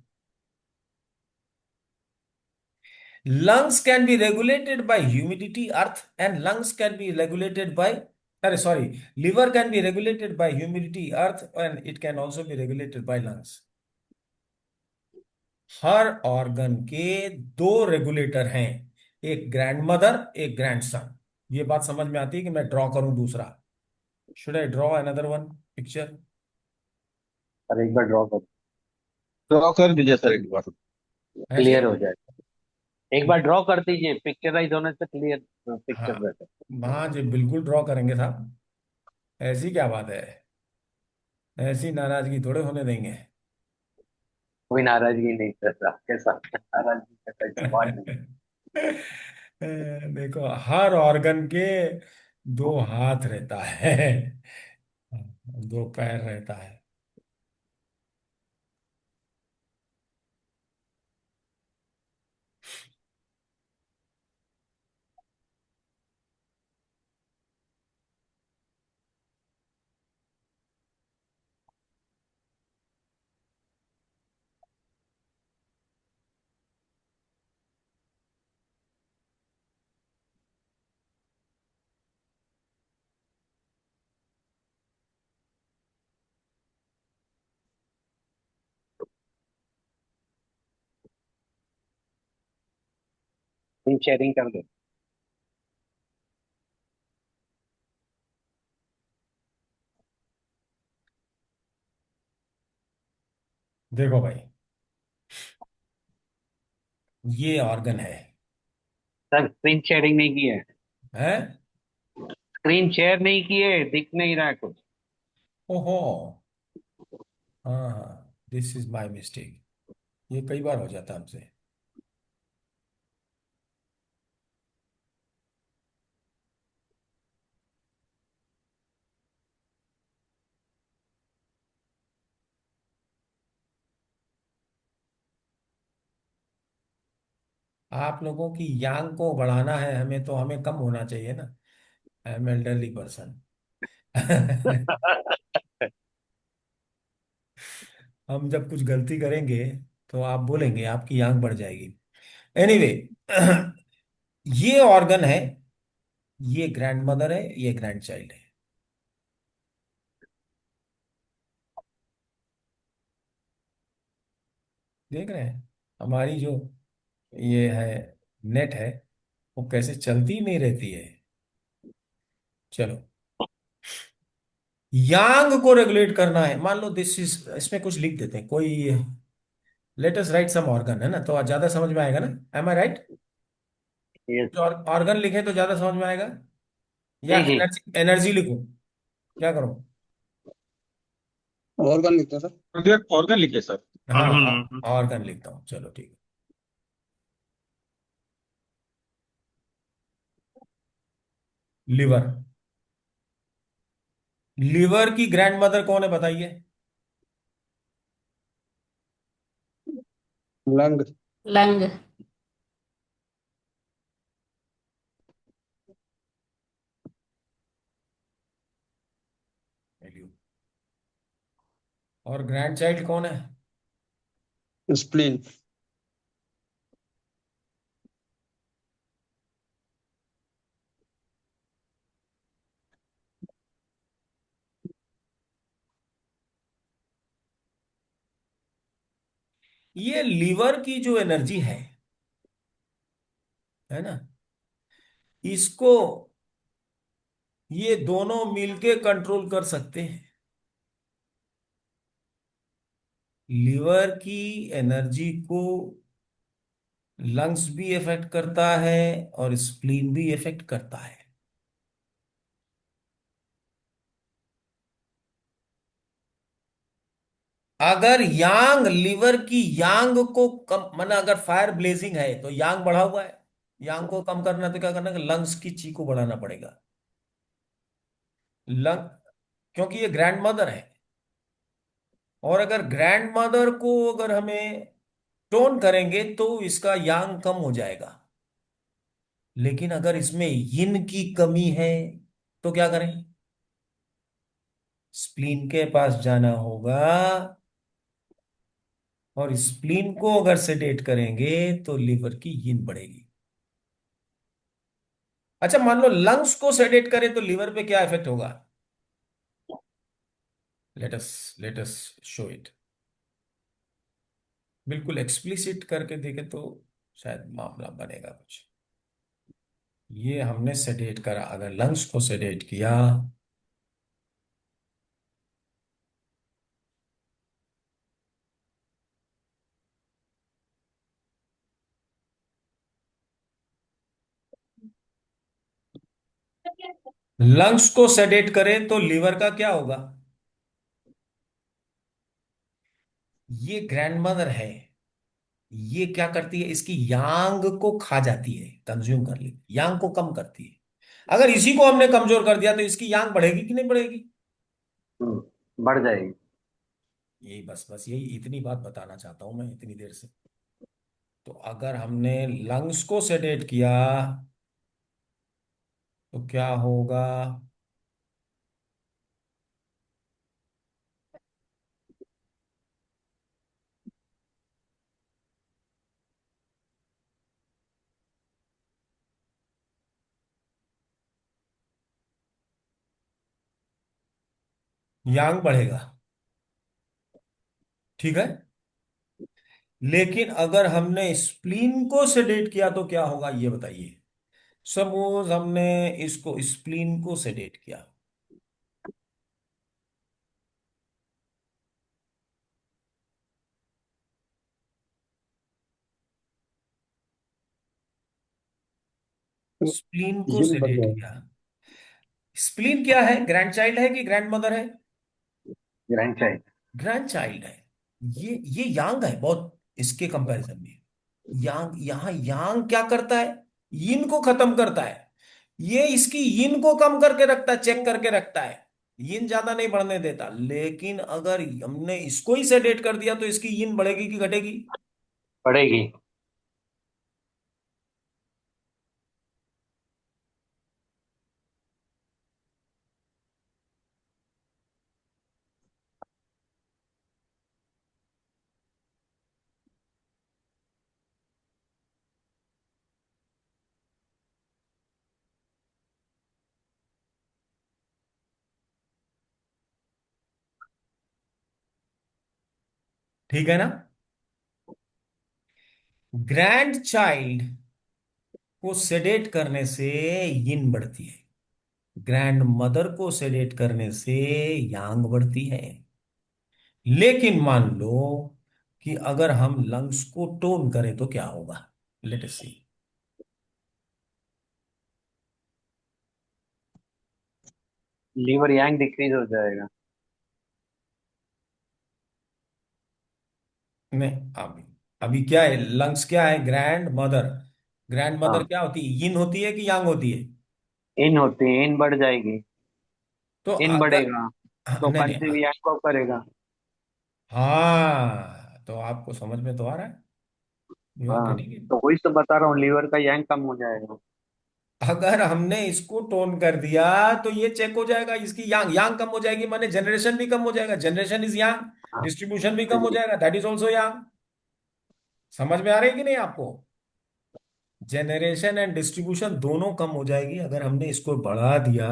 Lungs can be regulated by humidity, earth, and lungs can be regulated by, sorry, liver can be regulated by humidity, earth, and it can also be regulated by lungs. Her organ के दो regulator हैं, एक grand mother, एक grand son. ये बात समझ में आती है कि मैं ड्रॉ करूं दूसरा. Should I draw another one picture. Sir एक बार ड्रॉ कर दीजिए सर एक बार। ऐसे क्लियर हो जाएगा। एक बार ड्रॉ कर दीजिए, पिक्चराइज होने से क्लियर पिक्चर हाँ रहता हाँ जी, बिल्कुल ड्रॉ करेंगे साहब. ऐसी क्या बात है, ऐसी नाराजगी थोड़े होने देंगे. कोई नाराजगी नहीं करता आपके साथ, नाराजगी का कोई सवाल नहीं। देखो, हर ऑर्गन के दो हाथ रहता है, दो पैर रहता है. शेयरिंग कर दो। देखो भाई, ये ऑर्गन सर स्क्रीन शेयरिंग नहीं की है, है. स्क्रीन शेयर नहीं की है, दिख नहीं रहा है कुछ। ओहो, हाँ हाँ, दिस इज माय मिस्टेक. ये कई बार हो जाता है हमसे. आप लोगों की यांग को बढ़ाना है हमें, तो हमें कम होना चाहिए ना. I am elderly person. हम जब कुछ गलती करेंगे तो आप बोलेंगे, आपकी आंख बढ़ जाएगी. एनीवे, ये ऑर्गन है, ये ग्रैंड मदर है, ये ग्रैंड चाइल्ड है. देख रहे हैं हमारी जो ये है नेट है, वो कैसे चलती नहीं रहती है. चलो, यांग को रेगुलेट करना है, मान लो दिस इज, इसमें कुछ लिख देते हैं कोई. Let us write some organ, है ना, तो आज ज्यादा समझ में आएगा ना. Am I right. ये ऑर्गन लिखे तो ज्यादा समझ में आएगा, या जी जी। एनर्जी एनर्जी लिखूं, क्या करूं. ऑर्गन लिखते हैं सर. ऑर्गन लिखिए सर। हाँ, ऑर्गन लिखता हूँ, चलो ठीक है. लिवर. लिवर की ग्रैंड मदर कौन है बताइए. लंग. लंग। और ग्रैंड चाइल्ड कौन है. स्प्लीन. ये लीवर की जो एनर्जी है ना, इसको ये दोनों मिलके कंट्रोल कर सकते हैं। लीवर की एनर्जी को लंग्स भी इफेक्ट करता है और स्प्लीन भी इफेक्ट करता है। अगर यांग लीवर की यांग को कम, माना अगर फायर ब्लेजिंग है तो यांग बढ़ा हुआ है, यांग को कम करना है तो क्या करना है, लंग्स की ची को बढ़ाना पड़ेगा। लंग, क्योंकि ये ग्रैंड मदर है, और अगर ग्रैंड मदर को अगर हमें टोन करेंगे तो इसका यांग कम हो जाएगा। लेकिन अगर इसमें यिन की कमी है तो क्या करें, स्प्लीन के पास जाना होगा, और स्प्लीन को अगर सेडेट करेंगे तो लिवर की यिन बढ़ेगी। अच्छा, मान लो लंग्स को सेडेट करें तो लिवर पे क्या इफेक्ट होगा? लेट अस शो इट, बिल्कुल एक्सप्लिसिट करके देखे तो शायद मामला बनेगा कुछ। ये हमने सेडेट करा, अगर लंग्स को सेडेट किया, लंग्स को सेडेट करें तो लीवर का क्या होगा? ये ग्रैंड मदर है, ये क्या करती है, इसकी यांग को खा जाती है, कंज्यूम कर लेती, यांग को कम करती है। अगर इसी को हमने कमजोर कर दिया तो इसकी यांग बढ़ेगी कि नहीं बढ़ेगी? बढ़ जाएगी। यही बस बस यही इतनी बात बताना चाहता हूं मैं इतनी देर से। तो अगर हमने लंग्स को सेडेट किया तो क्या होगा? यांग बढ़ेगा, ठीक है। लेकिन अगर हमने स्प्लीन को सेडेट किया तो क्या होगा ये बताइए। सपोज हमने इसको स्प्लीन को सेडेट किया, स्प्लीन को यिन बढ़ सेडेट जाएगी। किया। स्प्लीन क्या है, ग्रैंड चाइल्ड है कि ग्रैंड मदर है? Grand child. ग्रैंड चाइल्ड है। ये यांग है बहुत इसके कंपैरिजन में। यांग, यहां यांग क्या करता है, यिन को खत्म करता है। ये इसकी यिन को कम करके रखता है, चेक करके रखता है, यिन ज्यादा नहीं बढ़ने देता। लेकिन अगर हमने इसको ही सेडेट कर दिया तो इसकी यिन बढ़ेगी कि घटेगी? बढ़ेगी। ठीक है ना। ग्रैंड चाइल्ड को सेडेट करने से यिन बढ़ती है, ग्रैंड मदर को सेडेट करने से यांग बढ़ती है। लेकिन मान लो कि अगर हम लंग्स को टोन करें तो क्या होगा, लेट अस सी। लीवर यांग डिक्रीज हो जाएगा। नहीं, अभी अभी क्या है, लंग्स क्या है, ग्रैंड मदर। ग्रैंड मदर हाँ, क्या होती है, यिन होती है कि यांग होती है? इन होती है, इन बढ़ जाएगी। तो इन अगर, बढ़ेगा हाँ, तो नहीं नहीं, कंसीव यांग को करेगा। हाँ तो आपको समझ में तो आ रहा है, यू आर हाँ, गेटिंग इट। तो वही तो बता रहा हूँ, लीवर का यांग कम हो जाएगा। अगर हमने इसको टोन कर दिया तो ये चेक हो जाएगा, इसकी यांग यांग कम हो जाएगी, माने जनरेशन भी कम हो जाएगा, जनरेशन इज यांग, हाँ, डिस्ट्रीब्यूशन भी कम हो जी। जाएगा, दैट इज ऑल्सो यांग। समझ में आ रही है कि नहीं आपको? जनरेशन एंड डिस्ट्रीब्यूशन दोनों कम हो जाएगी अगर हमने इसको बढ़ा दिया।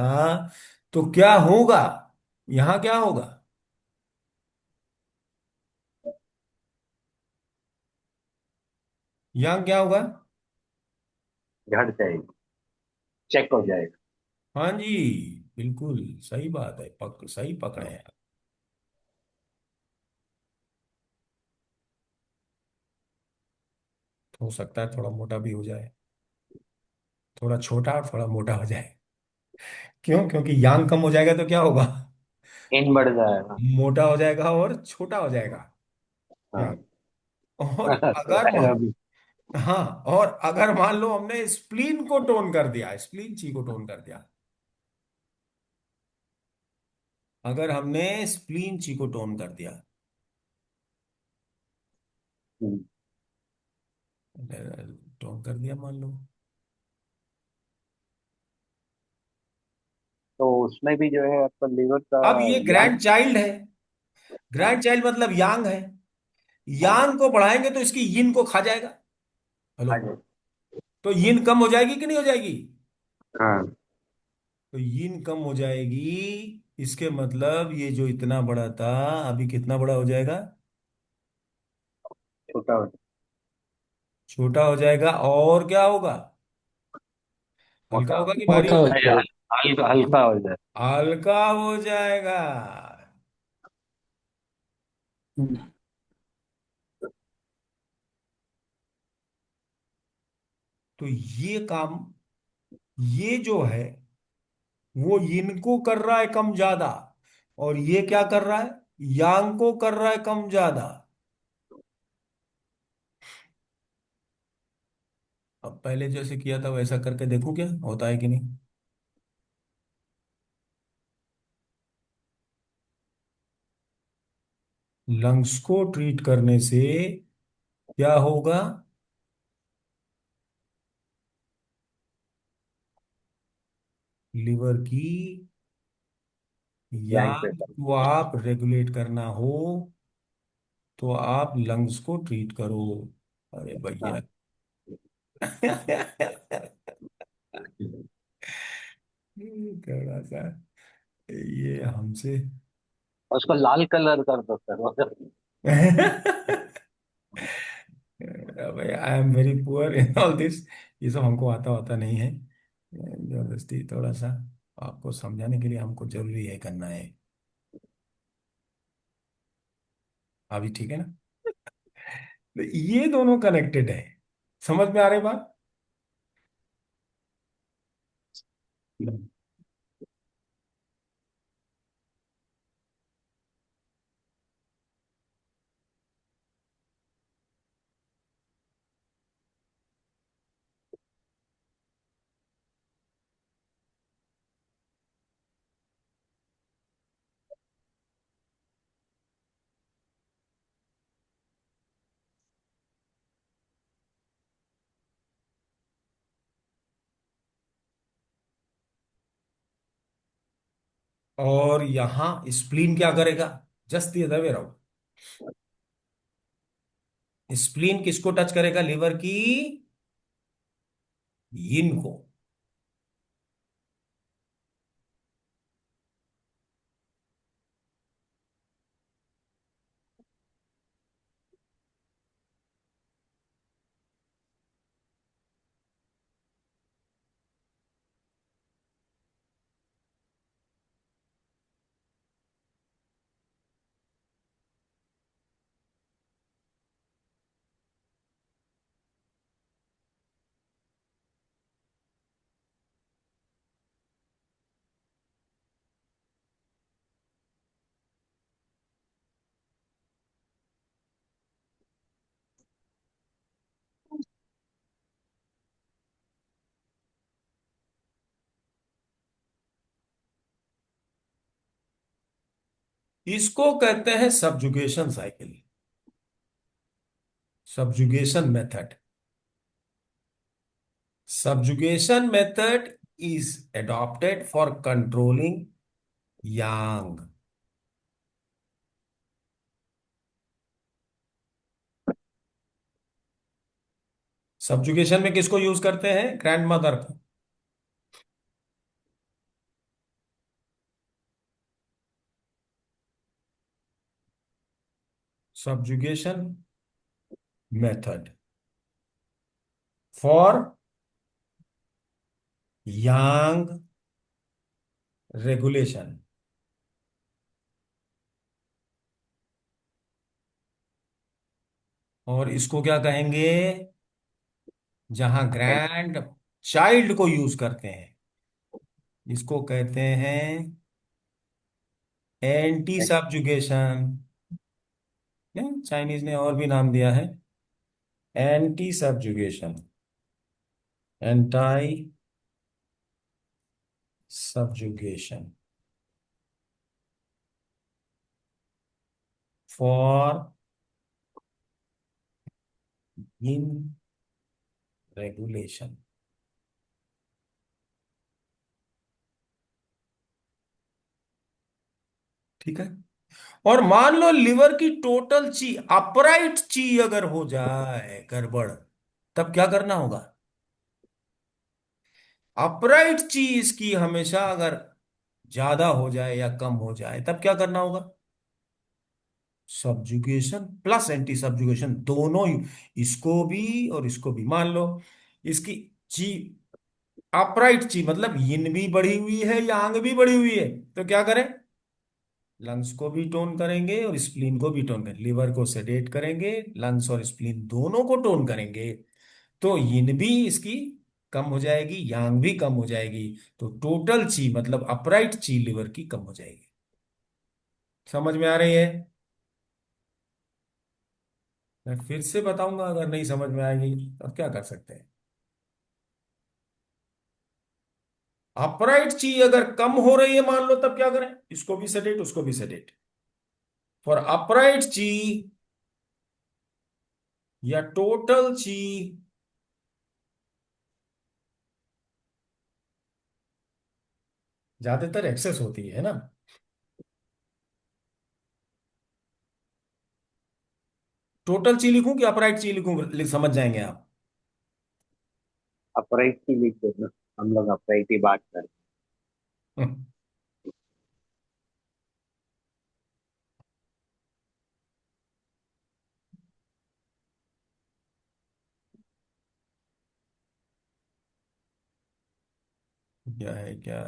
तो क्या होगा, यहां क्या होगा? यांग क्या होगा? घट जाएगी, चेक हो जाएगा। हाँ जी, बिल्कुल सही बात है, सही पकड़े हैं। हो सकता है थोड़ा मोटा भी हो जाए, थोड़ा छोटा और थोड़ा मोटा हो जाए। क्यों? क्योंकि यांग कम हो जाएगा तो क्या होगा? इन बढ़ जाएगा। मोटा हो जाएगा और छोटा हो जाएगा हाँ। यांग। और अगर अभी। हाँ, और अगर मान लो हमने स्प्लीन को टोन कर दिया, स्प्लीन ची को टोन कर दिया, अगर हमने स्प्लीन ची को टोन कर दिया, हम्म, टोन कर दिया मान लो, तो उसमें भी जो है आपका लीवर का अब ये यांग। ग्रैंड चाइल्ड है, ग्रैंड हाँ। चाइल्ड मतलब यांग है, हाँ। यांग को बढ़ाएंगे तो इसकी यिन को खा जाएगा। हेलो? हाँ जी। तो यिन कम हो जाएगी कि नहीं हो जाएगी? हाँ। तो यिन कम हो जाएगी, इसके मतलब ये जो इतना बड़ा था अभी कितना बड़ा हो जाएगा? छोटा हो छोटा हो जाएगा। और क्या होगा? हल्का मोटा हो होगा कि भारी मोटा हो होगा? जाए, जाएगा। हल्का हल्का हो जाए। हल्का हो जाएगा। हम्म, तो ये काम, ये जो है वो यिन को कर रहा है कम ज्यादा, और ये क्या कर रहा है? यांग को कर रहा है कम ज्यादा। अब पहले जैसे किया था वैसा करके देखो क्या होता है कि नहीं। लंग्स को ट्रीट करने से क्या होगा? लिवर की यांग पे यांग को आप रेगुलेट करना हो तो आप लंग्स को ट्रीट करो। अरे भैया! हाँ। थोड़ा सा ये हमसे उसको लाल कलर कर दो सर। भाई, I am very poor in all this, ये सब हमको आता होता नहीं है। जबरदस्ती थोड़ा सा आपको समझाने के लिए हमको जरूरी है करना है। अभी ठीक है ना? तो ये दोनों कनेक्टेड है, समझ में आ रही बात? और यहां स्प्लीन क्या करेगा? जस्ट ये दबे रहो। स्प्लीन किसको टच करेगा? लिवर की यिन को। इसको कहते हैं subjugation cycle, subjugation method. Subjugation method is adopted for controlling yang. Subjugation में किसको यूज करते हैं? ग्रैंड मदर को। Subjugation method for yang regulation. और इसको क्या कहेंगे? जहां ग्रैंड चाइल्ड को यूज करते हैं, इसको कहते हैं एंटी सब्जुगेशन। चाइनीज ने और भी नाम दिया है, anti subjugation, anti subjugation for in regulation. ठीक है। और मान लो लिवर की टोटल ची, अपराइट ची अगर हो जाए गड़बड़, तब क्या करना होगा? अपराइट ची इसकी हमेशा अगर ज्यादा हो जाए या कम हो जाए, तब क्या करना होगा? सब्जुगेशन प्लस एंटी सब्जुगेशन, दोनों ही, इसको भी और इसको भी। मान लो इसकी ची, अपराइट ची मतलब यिन भी बढ़ी हुई है, यांग भी बढ़ी हुई है, तो क्या करें? लंग्स को भी टोन करेंगे और स्प्लीन को भी टोन करेंगे, लिवर को सेडेट करेंगे, लंग्स और स्प्लीन दोनों को टोन करेंगे, तो यिन भी इसकी कम हो जाएगी, यांग भी कम हो जाएगी, तो टोटल ची मतलब अपराइट ची लिवर की कम हो जाएगी। समझ में आ रही है? मैं फिर से बताऊंगा, अगर नहीं समझ में आएगी तो क्या कर सकते हैं। अपराइट ची अगर कम हो रही है मान लो, तब क्या करें? इसको भी सेडेट, उसको भी सेडेट। फॉर अपराइट ची या टोटल ची, ज्यादातर एक्सेस होती है ना। टोटल ची लिखूं कि अपराइट ची लिखूं, समझ जाएंगे आप। अपराइट की लिख देना, हम लोग अपराइट ही बात कर। हम्म, क्या है क्या?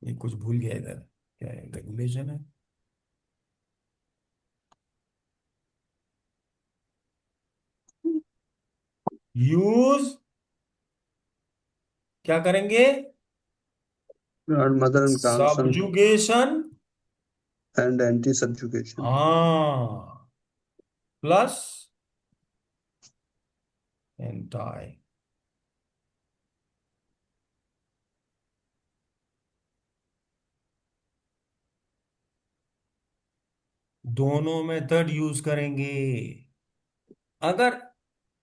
ये कुछ भूल गया इधर। क्या है? रेगुलेशन है। यूज, क्या करेंगे? Mother and grandson subjugation. And anti subjugation. हाँ, प्लस एंटाई। दोनों मेथड यूज करेंगे। अगर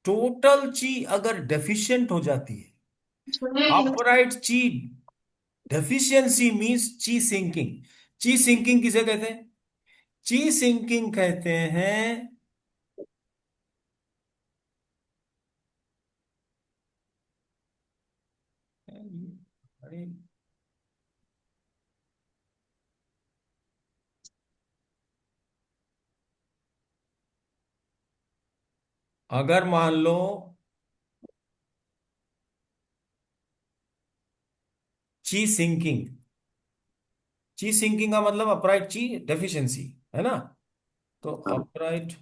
टोटल ची अगर डेफिशिएंट हो जाती है, अपराइट ची डेफिशिएंसी मींस ची सिंकिंग। ची सिंकिंग किसे कहते हैं? ची सिंकिंग कहते हैं अरे, अगर मान लो ची सिंकिंग, ची सिंकिंग का मतलब अपराइट ची डेफिशिएंसी है ना, तो हाँ, अपराइट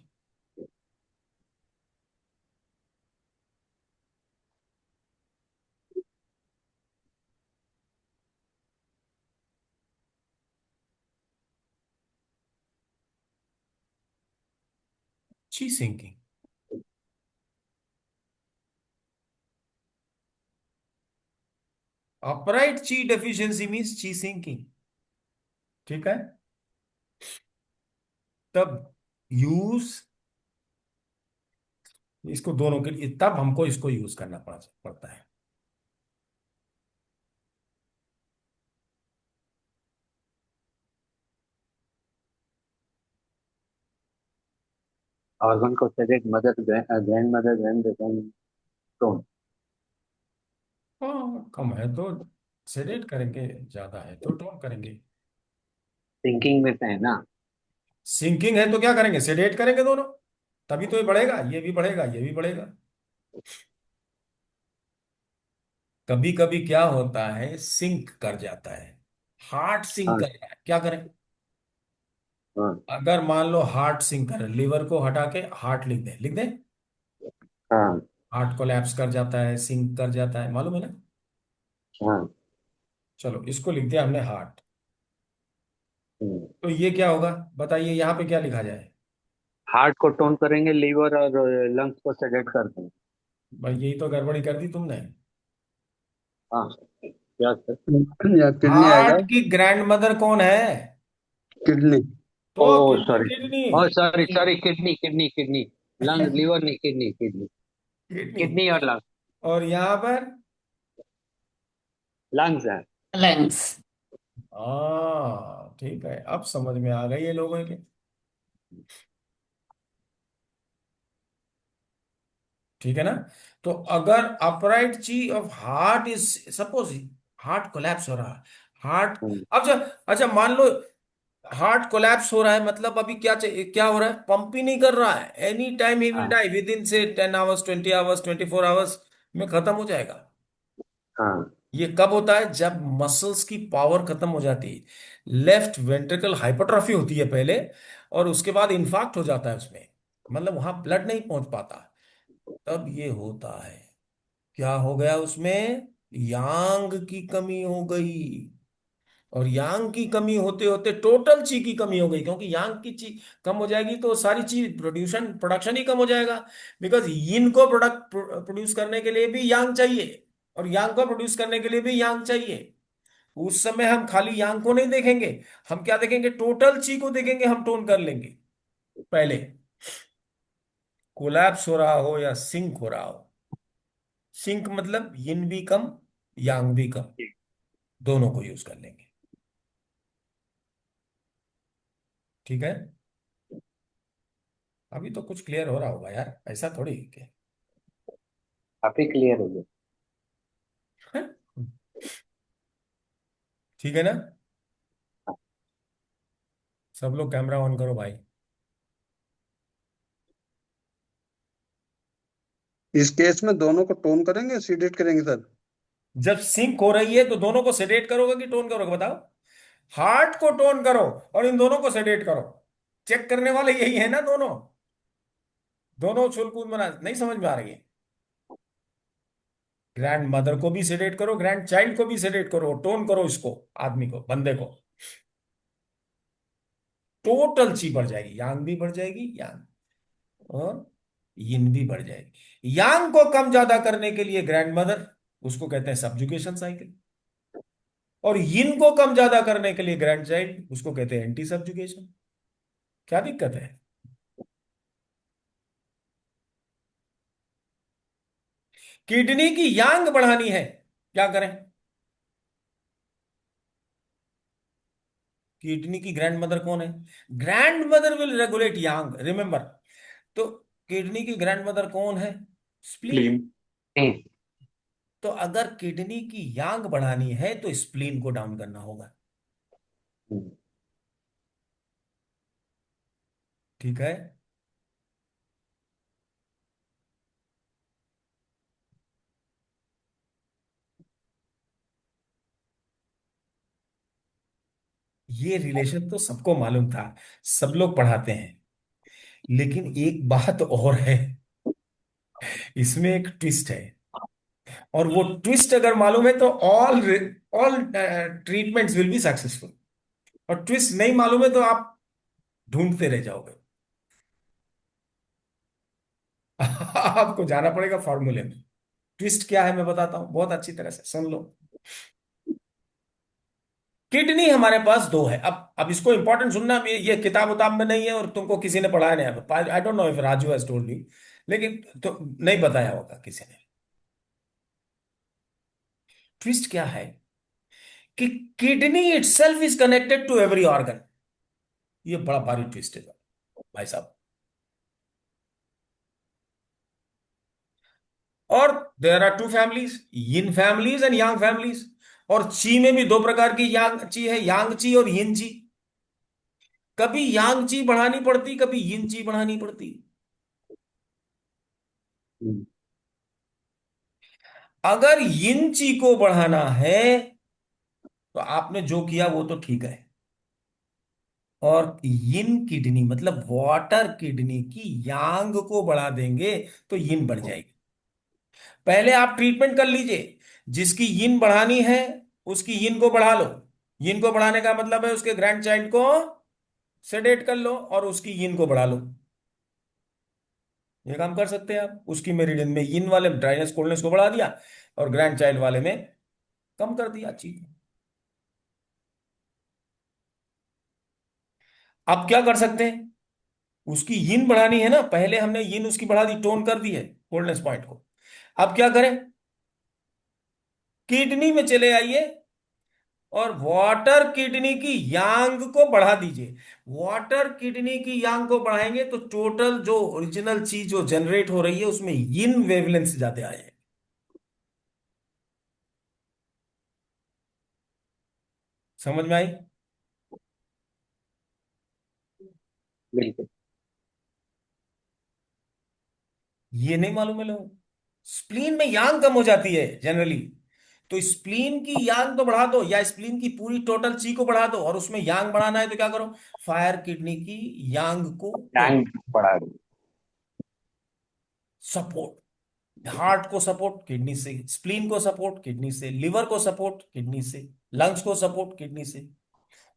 ची सिंकिंग, अपराइट ची डेफिशिएंसी मींस ची सिंकिंग। ठीक है। तब यूज, इसको दोनों के लिए, तब हमको इसको यूज करना पड़ता है। ऑर्गन को sedate, mother grand mother grand tone. हाँ, कम है तो सेडेट करेंगे, ज्यादा है तो टोन करेंगे। थिंकिंग में से है ना। सिंकिंग है तो क्या करेंगे? सेडेट करेंगे दोनों, तभी तो ये बढ़ेगा, ये भी बढ़ेगा, ये भी बढ़ेगा। कभी कभी क्या होता है, सिंक कर जाता है, हार्ट सिंक हाँ कर रहा है, क्या करें? हाँ अगर मान लो हार्ट सिंक कर, लीवर को हटा के हार्ट लिख दें, लिख दें। हाँ हार्ट कोलैप्स कर जाता है, सिंक कर जाता है, मालूम है ना? हाँ। चलो इसको लिख दिया हमने हार्ट। हम्म। तो ये क्या होगा, बताइए यहाँ पे क्या लिखा जाए? हार्ट को टोन करेंगे, लीवर और लंग्स को सेडेट कर देंगे। भाई यही तो गड़बड़ी कर दी तुमने। हाँ, क्या सर? या किडनी आएगा। हार्ट की ग्रैंडमदर कौन है? किडनी। तो oh kidney, sorry, kidney. Oh sorry sorry, kidney kidney kidney. Lung, liver नहीं, किडनी किडनी। किडनी। किडनी और लंग। और यहाँ पर लंग्स है। लंग्स। हाँ ठीक है, अब समझ में आ गई ये लोगों के। ठीक है ना? तो अगर अपराइट ची of heart is, suppose heart collapse हो रहा है, हार्ट, हम्म, अच्छा अच्छा मान लो हार्ट कोलैप्स हो रहा है, मतलब अभी क्या चाहिए, क्या हो रहा है, पंप ही नहीं कर रहा है, एनी टाइम ही विल हाँ डाई, विद इन से 10 आवर्स, 20 आवर्स, 24 आवर्स में खत्म हो जाएगा। हाँ। ये कब होता है? जब मसल्स की पावर खत्म हो जाती है, लेफ्ट वेंट्रिकल हाइपरट्रॉफी होती है पहले, और उसके बाद इंफाक्ट हो जाता है उसमें, मतलब वहां ब्लड नहीं पहुंच पाता, तब ये होता है। क्या हो गया उसमें? यांग की कमी हो गई। और यांग की कमी होते होते टोटल ची की कमी हो गई, क्योंकि यांग की ची कम हो जाएगी तो सारी चीज प्रोड्यूशन प्रोडक्शन ही कम हो जाएगा। बिकॉज यिन को प्रोडक्ट प्रोड्यूस करने के लिए भी यांग चाहिए, और यांग को प्रोड्यूस करने के लिए भी यांग चाहिए। उस समय हम खाली यांग को नहीं देखेंगे, हम क्या देखेंगे, टोटल ची को देखेंगे, हम टोन कर लेंगे पहले, कोलैप्स हो रहा हो या सिंक हो रहा हो। सिंक मतलब यिन भी कम, यांग भी कम, दोनों को यूज कर लेंगे। ठीक है? अभी तो कुछ क्लियर हो रहा होगा यार, ऐसा थोड़ी कि काफी क्लियर हो गया। ठीक है ना? सब लोग कैमरा ऑन करो भाई। इस केस में दोनों को टोन करेंगे, सीडेट करेंगे सर? जब सिंक हो रही है तो दोनों को सेडेट करोगे कि टोन करोगे, बताओ? हार्ट को टोन करो और इन दोनों को सेडेट करो। चेक करने वाले यही है ना, दोनों, दोनों उछल कूद मना, नहीं समझ में आ रही है? ग्रैंड मदर को भी सेडेट करो, ग्रैंड चाइल्ड को भी सेडेट करो, टोन करो इसको, आदमी को, बंदे को, टोटल ची बढ़ जाएगी, यांग भी बढ़ जाएगी, यांग और यिन भी बढ़ जाएगी। यांग को कम ज्यादा करने के लिए ग्रैंड मदर, उसको कहते हैं सब्जुकेशन साइकिल, और यिन को कम ज्यादा करने के लिए ग्रैंड चाइल्ड, उसको कहते हैं एंटी सब्जुकेशन। क्या दिक्कत है? किडनी की यांग बढ़ानी है, क्या करें? किडनी की ग्रैंड मदर कौन है? Grand mother will regulate Yang, remember. तो किडनी की ग्रैंड मदर कौन है? स्प्लीन। क्लीन। हम्म, तो अगर किडनी की यांग बढ़ानी है तो स्प्लीन को डाउन करना होगा। हम्म। ठीक है? ये रिलेशन तो सबको मालूम था, सब लोग पढ़ाते हैं, लेकिन एक बात और है, इसमें एक ट्विस्ट है। और वो ट्विस्ट अगर मालूम है तो all all treatments will be successful. और ट्विस्ट नहीं मालूम है तो आप ढूंढते रह जाओगे। आपको जाना पड़ेगा फॉर्मूले में। ट्विस्ट क्या है मैं बताता हूं, बहुत अच्छी तरह से सुन लो। किडनी हमारे पास दो है। अब इसको इंपॉर्टेंट सुनना, ये किताब उताब में नहीं है और तुमको किसी ने पढ़ाया नहीं है, I don't know if Raju has told you, लेकिन तो नहीं बताया होगा किसी ने। ट्विस्ट क्या है कि kidney itself is connected to every organ. ये बड़ा भारी ट्विस्ट है भाई साहब। और there are two families, yin families and yang families. और ची में भी दो प्रकार की यांग ची है, यांग ची और यिन ची। कभी यांग ची बढ़ानी पड़ती, कभी यिन ची बढ़ानी पड़ती। हम्म। अगर यिन ची को बढ़ाना है तो आपने जो किया वो तो ठीक है, और यिन किडनी मतलब वाटर किडनी की यांग को बढ़ा देंगे तो यिन बढ़ जाएगी। पहले आप ट्रीटमेंट कर लीजिए, जिसकी यिन बढ़ानी है उसकी यिन को बढ़ा लो। यिन को बढ़ाने का मतलब है उसके ग्रैंड चाइल्ड को सेडेट कर लो और उसकी यिन को बढ़ा लो। ये काम कर सकते हैं आप। उसकी मेरिडियन में यिन वाले ड्राइनेस कोल्डनेस को बढ़ा दिया और ग्रैंड चाइल्ड वाले में कम कर दिया चीज। अब क्या कर सकते हैं, उसकी यिन बढ़ानी है ना, पहले हमने यिन उसकी बढ़ा दी, टोन कर दी है कोल्डनेस पॉइंट को। अब क्या करें, किडनी में चले आइए और वाटर किडनी की यांग को बढ़ा दीजिए। वाटर किडनी की यांग को बढ़ाएंगे तो टोटल जो ओरिजिनल चीज जो जनरेट हो रही है उसमें यिन वेवलेंथ ज्यादा आए। समझ में आई? बिल्कुल। ये नहीं मालूम है लोगों को। स्प्लीन में यांग कम हो जाती है जनरली, तो स्प्लीन की यांग तो बढ़ा दो, या स्प्लीन की पूरी टोटल ची को बढ़ा दो, और उसमें यांग बढ़ाना है तो क्या करो, फायर किडनी की यांग को टैंक बढ़ा रही। सपोर्ट, हार्ट को सपोर्ट किडनी से, स्प्लीन को सपोर्ट किडनी से, लिवर को सपोर्ट किडनी से, लंग्स को सपोर्ट किडनी से,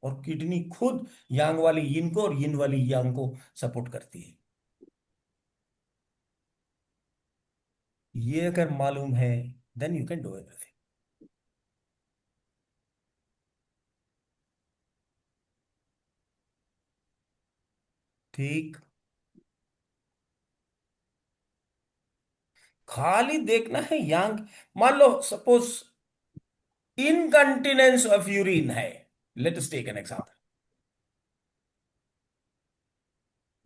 और किडनी खुद यांग वाली यिन को और यिन वाली यांग को सपोर्ट करती है। ये अगर मालूम है then you can do everything. ठीक, खाली देखना है यांग। मान लो सपोज इनकंटिनेंस ऑफ यूरिन है, let us take an example.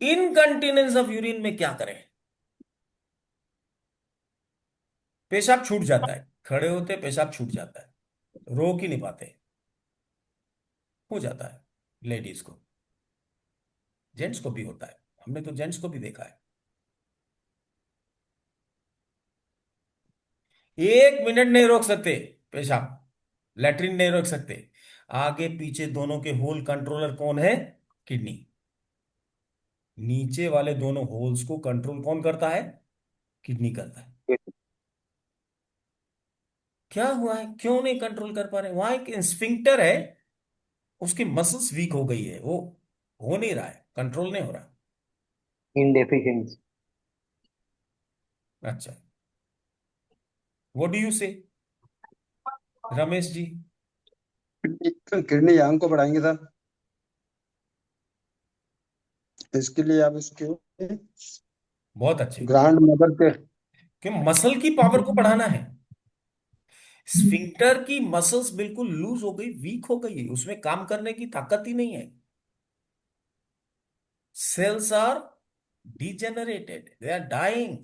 Incontinence of urine में क्या करें, पेशाब छूट जाता है, खड़े होते पेशाब छूट जाता है, रोक ही नहीं पाते, हो जाता है लेडीज को, जेंट्स को भी होता है, हमने तो जेंट्स को भी देखा है। 1 मिनट नहीं रोक सकते पेशाब, लेटरिन नहीं रोक सकते। आगे पीछे दोनों के होल कंट्रोलर कौन है, किडनी। नीचे वाले दोनों होल्स को कंट्रोल कौन करता है, किडनी करता है। क्या हुआ है, क्यों नहीं कंट्रोल कर पा रहे, वहां एक स्फिंक्टर है, उसकी मसल्स वीक हो गई है, वो हो नहीं रहा है, कंट्रोल नहीं हो रहा। इनडेफिशिएंसी। अच्छा, व्हाट डू यू से रमेश जी? किडनी यांग को बढ़ाएंगे सर। इसके लिए आप इसके बहुत अच्छे, ग्रैंड मदर के कि मसल की पावर को बढ़ाना है। स्फिंक्टर की मसल्स बिल्कुल लूज हो गई, वीक हो गई, उसमें काम करने की ताकत ही नहीं है। Cells are degenerated, they are dying.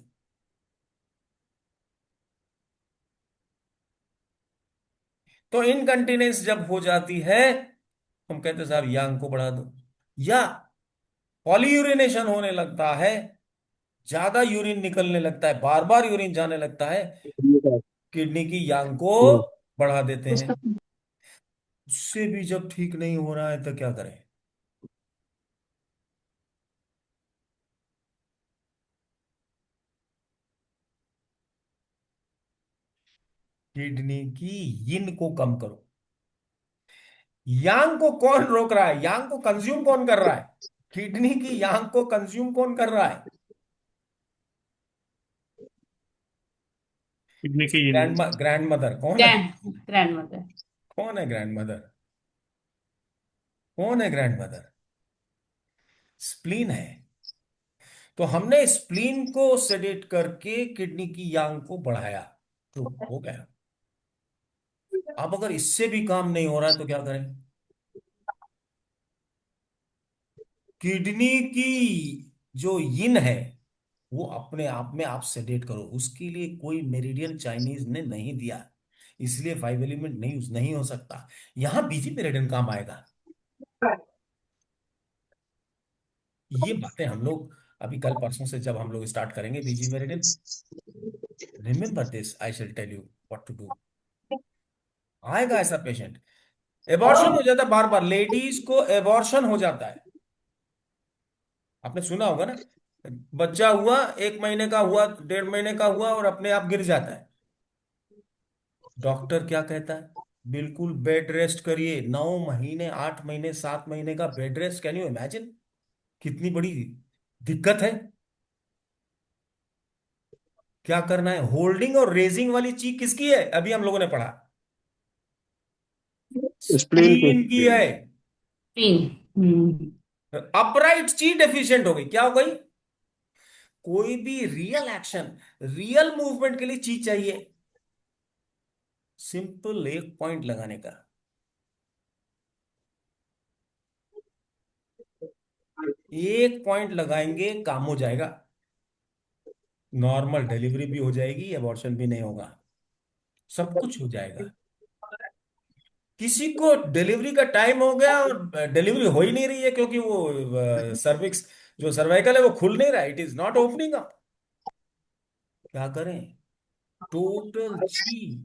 तो इनकंटिनेंस जब हो जाती है हम कहते हैं साहब यांग को बढ़ा दो, या पॉलीयूरिनेशन होने लगता है, ज्यादा यूरिन निकलने लगता है, बार बार यूरिन जाने लगता है, किडनी की यांग को बढ़ा देते हैं। उससे भी जब ठीक नहीं हो रहा है तो क्या करें, किडनी की यिन को कम करो। यांग को कौन रोक रहा है, यांग को कंज्यूम कौन कर रहा है, किडनी की यांग को कंज्यूम कौन कर रहा है, किडनी की यूनियन। ग्रैंड मदर कौन है, ग्रैंड मदर। कौन है ग्रैंड मदर, कौन है ग्रैंड मदर, स्प्लीन है। तो हमने स्प्लीन को सेडेट करके किडनी की यांग को बढ़ाया तो हो गया। अब अगर इससे भी काम नहीं हो रहा है तो क्या करें, किडनी की जो यिन है वो अपने आप में आप सेडेट करो, उसके लिए कोई मेरिडियन चाइनीज ने नहीं दिया, इसलिए 5 एलिमेंट नहीं यूज नहीं हो सकता। यहां बीजी मेरिडियन काम आएगा। ये बातें हम लोग अभी कल परसों से जब हम लोग स्टार्ट करेंगे BG meridian, remember this, I shall tell you what to do. आएगा ऐसा पेशेंट, एबॉर्शन हो जाता है बार बार, लेडीज को एबॉर्शन हो जाता है, आपने सुना होगा ना, बच्चा हुआ, 1 महीने का हुआ, 1.5 महीने का हुआ और अपने आप गिर जाता है। डॉक्टर क्या कहता है? बिल्कुल बेड रेस्ट करिए, 9 महीने, 8 महीने, 7 महीने का bed rest, can you imagine कितनी बड़ी दिक्कत है। क्या करना है? होल्डिंग और रेजिंग वाली चीज किसकी है? अभी हम लोगों ने पढ़ा, स्प्लीन की। स्प्लीन की है। तीन। अपराइट चीज डेफिशिएंट हो गई, क्या हो गई? कोई भी रियल एक्शन, रियल मूवमेंट के लिए चीज चाहिए, सिंपल एक पॉइंट लगाने का। एक पॉइंट लगाएंगे, काम हो जाएगा, नॉर्मल डिलीवरी भी हो जाएगी, अबॉर्शन भी नहीं होगा, सब कुछ हो जाएगा। किसी को डिलीवरी का टाइम हो गया और डिलीवरी हो ही नहीं रही है क्योंकि वो सर्विक्स, जो सर्वाइकल है वो खुल नहीं रहा, it is not opening up. क्या करें? टोटल ची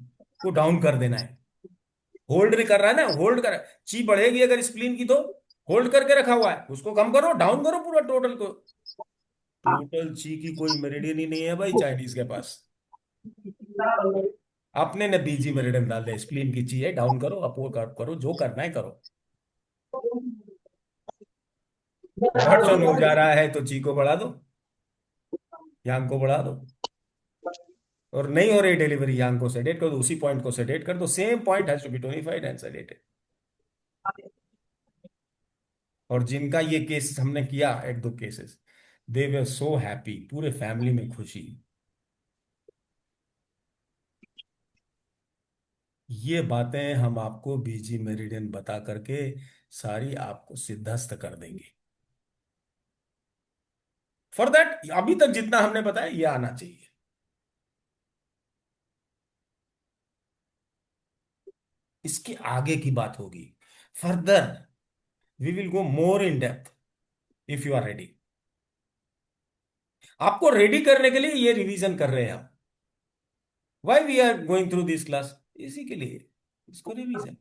को डाउन कर देना है। होल्ड नहीं कर रहा है ना, होल्ड कर, ची बढ़ेगी अगर स्प्लीन की तो होल्ड करके रखा हुआ है, उसको कम करो, डाउन करो पूरा टोटल को। टोटल ची की कोई मेरिडियन ही नहीं है भाई चाइनीज के पास। अपने ने बीजी मेरिडियन डाल दिया, स्प्लीन की ची है, डाउन करो, अप करो, जो करना है करो। एबॉर्शन हो जा रहा है तो ची को बढ़ा दो, यांग को बढ़ा दो, और नहीं हो रही डिलीवरी, यांग को सेडेट कर दो, उसी पॉइंट को सेडेट कर दो, same point has to be tonified and sedated. और जिनका ये केस हमने किया, 1-2 cases, they were so happy, पूरे फैमिली में खुशी। ये बातें हम आपको बीजी मेरिडियन बता करके सारी आपको सिद्धस्त कर देंगे। फॉर दैट अभी तक जितना हमने बताया ये आना चाहिए। इसके आगे की बात होगी further, we will go more in depth if you are ready. आपको रेडी करने के लिए ये रिवीजन कर रहे हैं हम। Why we are going through this class? इसी के लिए, इसको रिवीजन।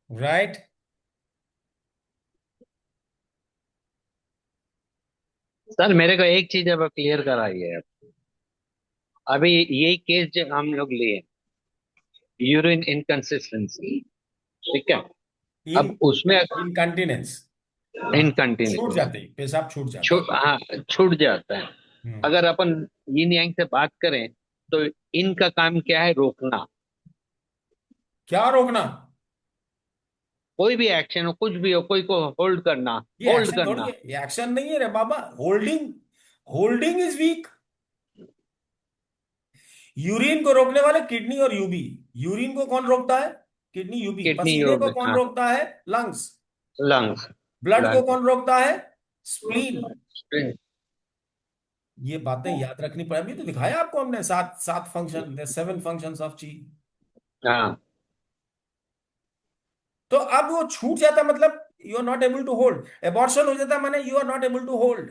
राइट? सर मेरे को एक चीज अब क्लियर कराइए। अभी यही केस जो हम लोग लिए, यूरिन इनकंसिस्टेंसी, ठीक है, इन अब उसमें इनकंटिनेंस, छूट इनकंटिन्यूटी जाती, पेशाब छूट जाता है। हाँ छूट जाता है। हम्म। अगर अपन यिन यांग से बात करें तो इनका काम क्या है? रोकना। क्या रोकना? कोई भी एक्शन हो, कुछ भी हो, कोई को होल्ड करना, ये होल्ड एक्शन थोड़ी करना। है, ये एक्शन नहीं है रे बाबा, holding, holding is weak. Urine को रोकने वाले किडनी और यूबी। यूरिन को कौन रोकता है? Kidney, UB. किडनी पसीने को यूरिन, कौन हाँ, रोकता है? लंग्स। लंग्स, ब्लड को ब्लड, कौन रोकता है? स्प्लीन। स्प्रिंग, ये बातें याद रखनी पड़ेगी, तो दिखाया आपको हमने, सात सात फंक्शन, 7 फंक्शंस ऑफ ची। हाँ तो अब वो छूट जाता मतलब you are not able to hold, abortion हो जाता माने you are not able to hold.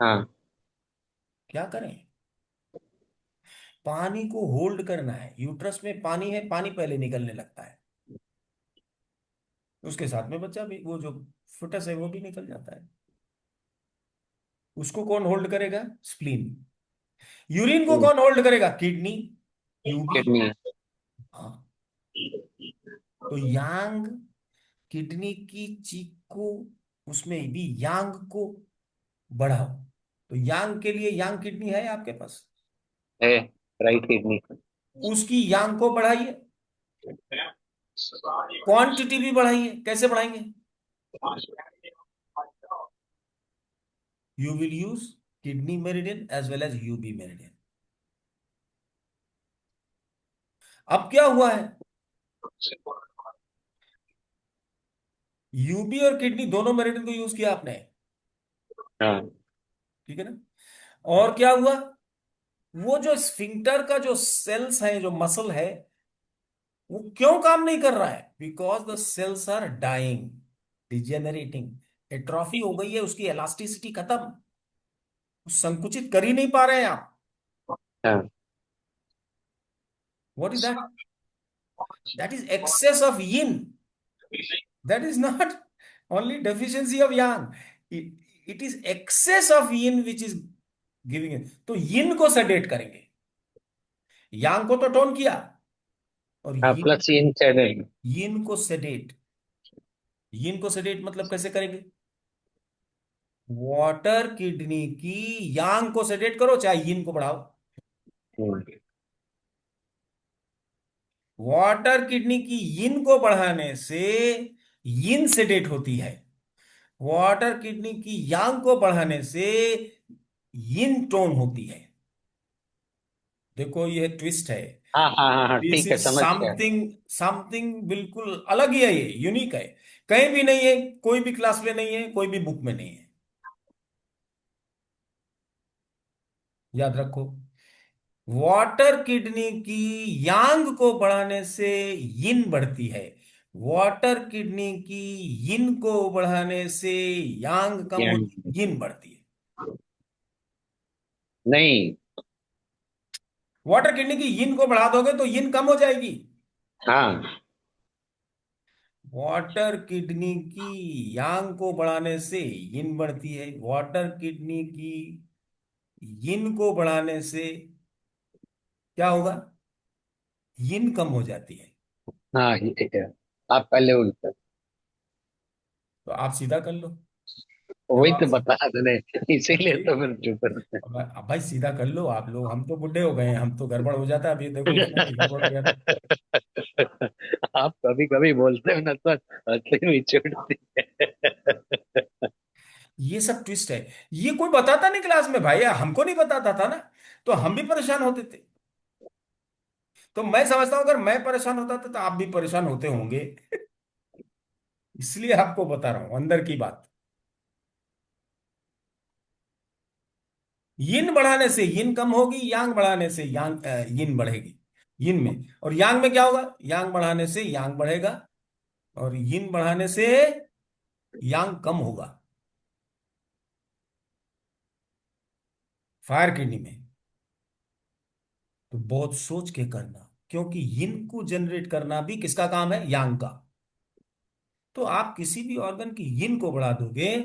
हाँ। क्या करें? पानी को होल्ड करना है, यूट्रस में पानी है, पानी पहले निकलने लगता है, उसके साथ में बच्चा भी, वो जो फुटस है वो भी निकल जाता है। उसको कौन होल्ड करेगा? स्प्लीन। यूरिन को कौन होल्ड करेगा? Kidney, UB. किडनी। हाँ। तो यांग किडनी की चीक को, उसमें भी यांग को बढ़ाओ। तो यांग के लिए, यांग किडनी है आपके पास, है, राइट किडनी। उसकी यांग को बढ़ाइए, क्वांटिटी भी बढ़ाइए। कैसे बढ़ाएंगे? You will use kidney meridian as well as UB meridian. अब क्या हुआ है? यूबी और किडनी दोनों मेरिडियन को यूज किया आपने, हाँ, ठीक है ना? और क्या हुआ? वो जो स्फिंक्टर का जो सेल्स है, जो मसल है, वो क्यों काम नहीं कर रहा है? Because the cells are dying, degenerating, atrophy हो गई है, उसकी इलास्टिसिटी खत्म, संकुचित कर ही नहीं पा रहे हैं आप। हाँ, what is that? That is excess of yin. That is not only deficiency of yang. It is excess of yin which is giving it. तो yin को सेडेट करेंगे, yang को तो टोन किया, और हाँ, yin प्लस इन चैनल। yin को sedate. yin को सेडेट मतलब कैसे करेंगे? वाटर किडनी की yang को सेडेट करो, चाहे yin को बढ़ाओ। वाटर किडनी की yin को बढ़ाने से yin सेडेट होती है, वाटर किडनी की yang को बढ़ाने से yin टोन होती है। देखो ये ट्विस्ट है। हाँ हाँ हाँ हाँ, दिस ठीक है, इज समझ गया। समथिंग, समथिंग बिल्कुल अलग ही है, ये यूनिक है, कहीं भी नहीं है, कोई भी क्लास में नहीं है, कोई भी बुक में नहीं है। याद रखो, वाटर किडनी की यांग को बढ़ाने से यिन बढ़ती है, वाटर किडनी की यिन को बढ़ाने से यांग कम होती, यांग। यिन बढ़ती है। नहीं। वाटर किडनी की यिन को बढ़ा दोगे तो यिन कम हो जाएगी। हाँ। वाटर किडनी की यांग को बढ़ाने से यिन बढ़ती है, वाटर किडनी की यिन को बढ़ाने से क्या होगा? यिन कम हो जाती है। हाँ, ये है। आप पहले उल्टा। तो आप सीधा कर लो। जब वही आप तो बता रहे, इसीलिए ठीक, तो फिर चुप रहे। अब भाई सीधा कर लो आप लोग, हम तो बुढ़े हो गए हैं, हम तो गड़बड़ हो जाता है, अभी देखो इसमें भी गड़बड़ हो गया था। आप कभी कभी बोलते हो ना तो हंसी भी छूटती है। ये सब ट्विस्ट है, ये कोई बताता नहीं क्लास में भाई, हमको नहीं बताता था ना, तो हम भी परेशान होते थे। तो मैं समझता हूं अगर मैं परेशान होता था तो आप भी परेशान होते होंगे। इसलिए आपको बता रहा हूं अंदर की बात। यिन बढ़ाने से यिन कम होगी, यांग बढ़ाने से यांग यिन बढ़ेगी। यिन में और यांग में क्या होगा? यांग बढ़ाने से यांग बढ़ेगा, और यिन बढ़ाने से यांग कम होगा फायर किडनी में। तो बहुत सोच के करना, क्योंकि यिन को जनरेट करना भी किसका काम है? यांग का। तो आप किसी भी ऑर्गन की यिन को बढ़ा दोगे,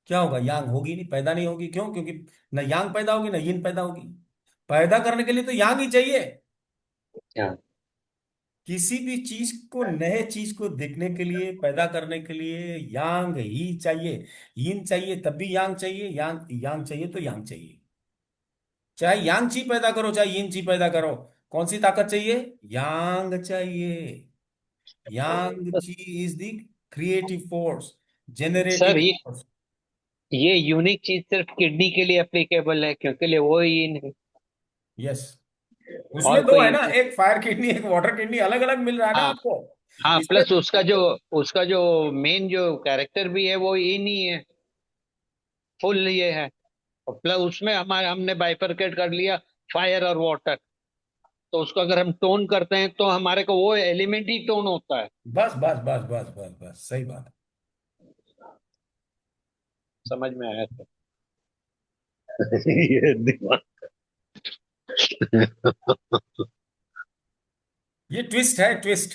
क्या होगा? यांग होगी नहीं, पैदा नहीं होगी। क्यों? क्योंकि ना यांग पैदा होगी ना यिन पैदा होगी। पैदा करने के लिए तो यांग ही चाहिए। हाँ। किसी भी चीज को, नए चीज को देखने के लिए, पैदा करने के लिए यांग ही चाहिए। यिन चाहिए तब भी यांग चाहिए, यांग यांग चाहिए तो यांग चाहिए। चाहे यांग ची पैदा करो चाहे यिन ची पैदा करो, कौन सी ताकत चाहिए? यांग चाहिए। यांग ची is the creative force, sir, generative ये फोर्स। ये यूनिक चीज सिर्फ किडनी के लिए एप्लीकेबल है, क्योंकि लिए वो ही नहीं। यस, और उसमें दो है कोई। ना, एक फायर किडनी एक वाटर किडनी, अलग अलग मिल रहा है ना हाँ आपको। हाँ, इसमें प्लस उसका जो मेन जो कैरेक्टर भी है वो ये नहीं है, फुल ये है। और प्लस उसमें हमने बाइफरकेट कर लिया, फायर और वाटर। तो उसको अगर हम टोन करते हैं तो हमारे को वो एलिमेंट ही टोन होता है। बस बस बस बस बस बस, सही बात समझ में आया तो। ये दिमाग। ये ट्विस्ट है, ट्विस्ट।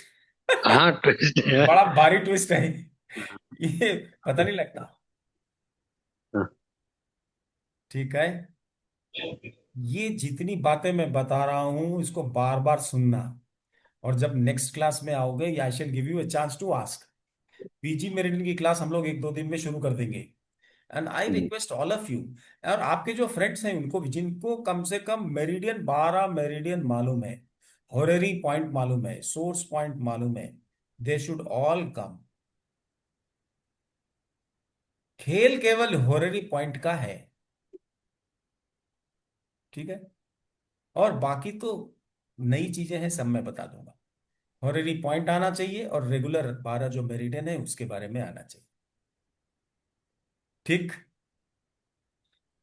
हाँ, ट्विस्ट है। बड़ा भारी ट्विस्ट है ये, पता नहीं लगता। ठीक है, ये जितनी बातें मैं बता रहा हूं इसको बार बार सुनना, और जब नेक्स्ट क्लास में आओगे I shall give you a chance to ask. PG meridian की क्लास हम लोग 1-2 दिन में शुरू कर देंगे, and I request all of you, और आपके जो फ्रेंड्स हैं उनको भी, जिनको कम से कम मेरिडियन 12 मेरिडियन मालूम है, हॉररी पॉइंट मालूम है, सोर्स पॉइंट मालूम है, दे शुड ऑल कम। खेल केवल हॉररी पॉइंट का है, ठीक है? और बाकी तो नई चीजें हैं, सब मैं बता दूंगा। हॉररी पॉइंट आना चाहिए और रेगुलर 12 जो मेरिडियन है उसके बारे में आना चाहिए। ठीक,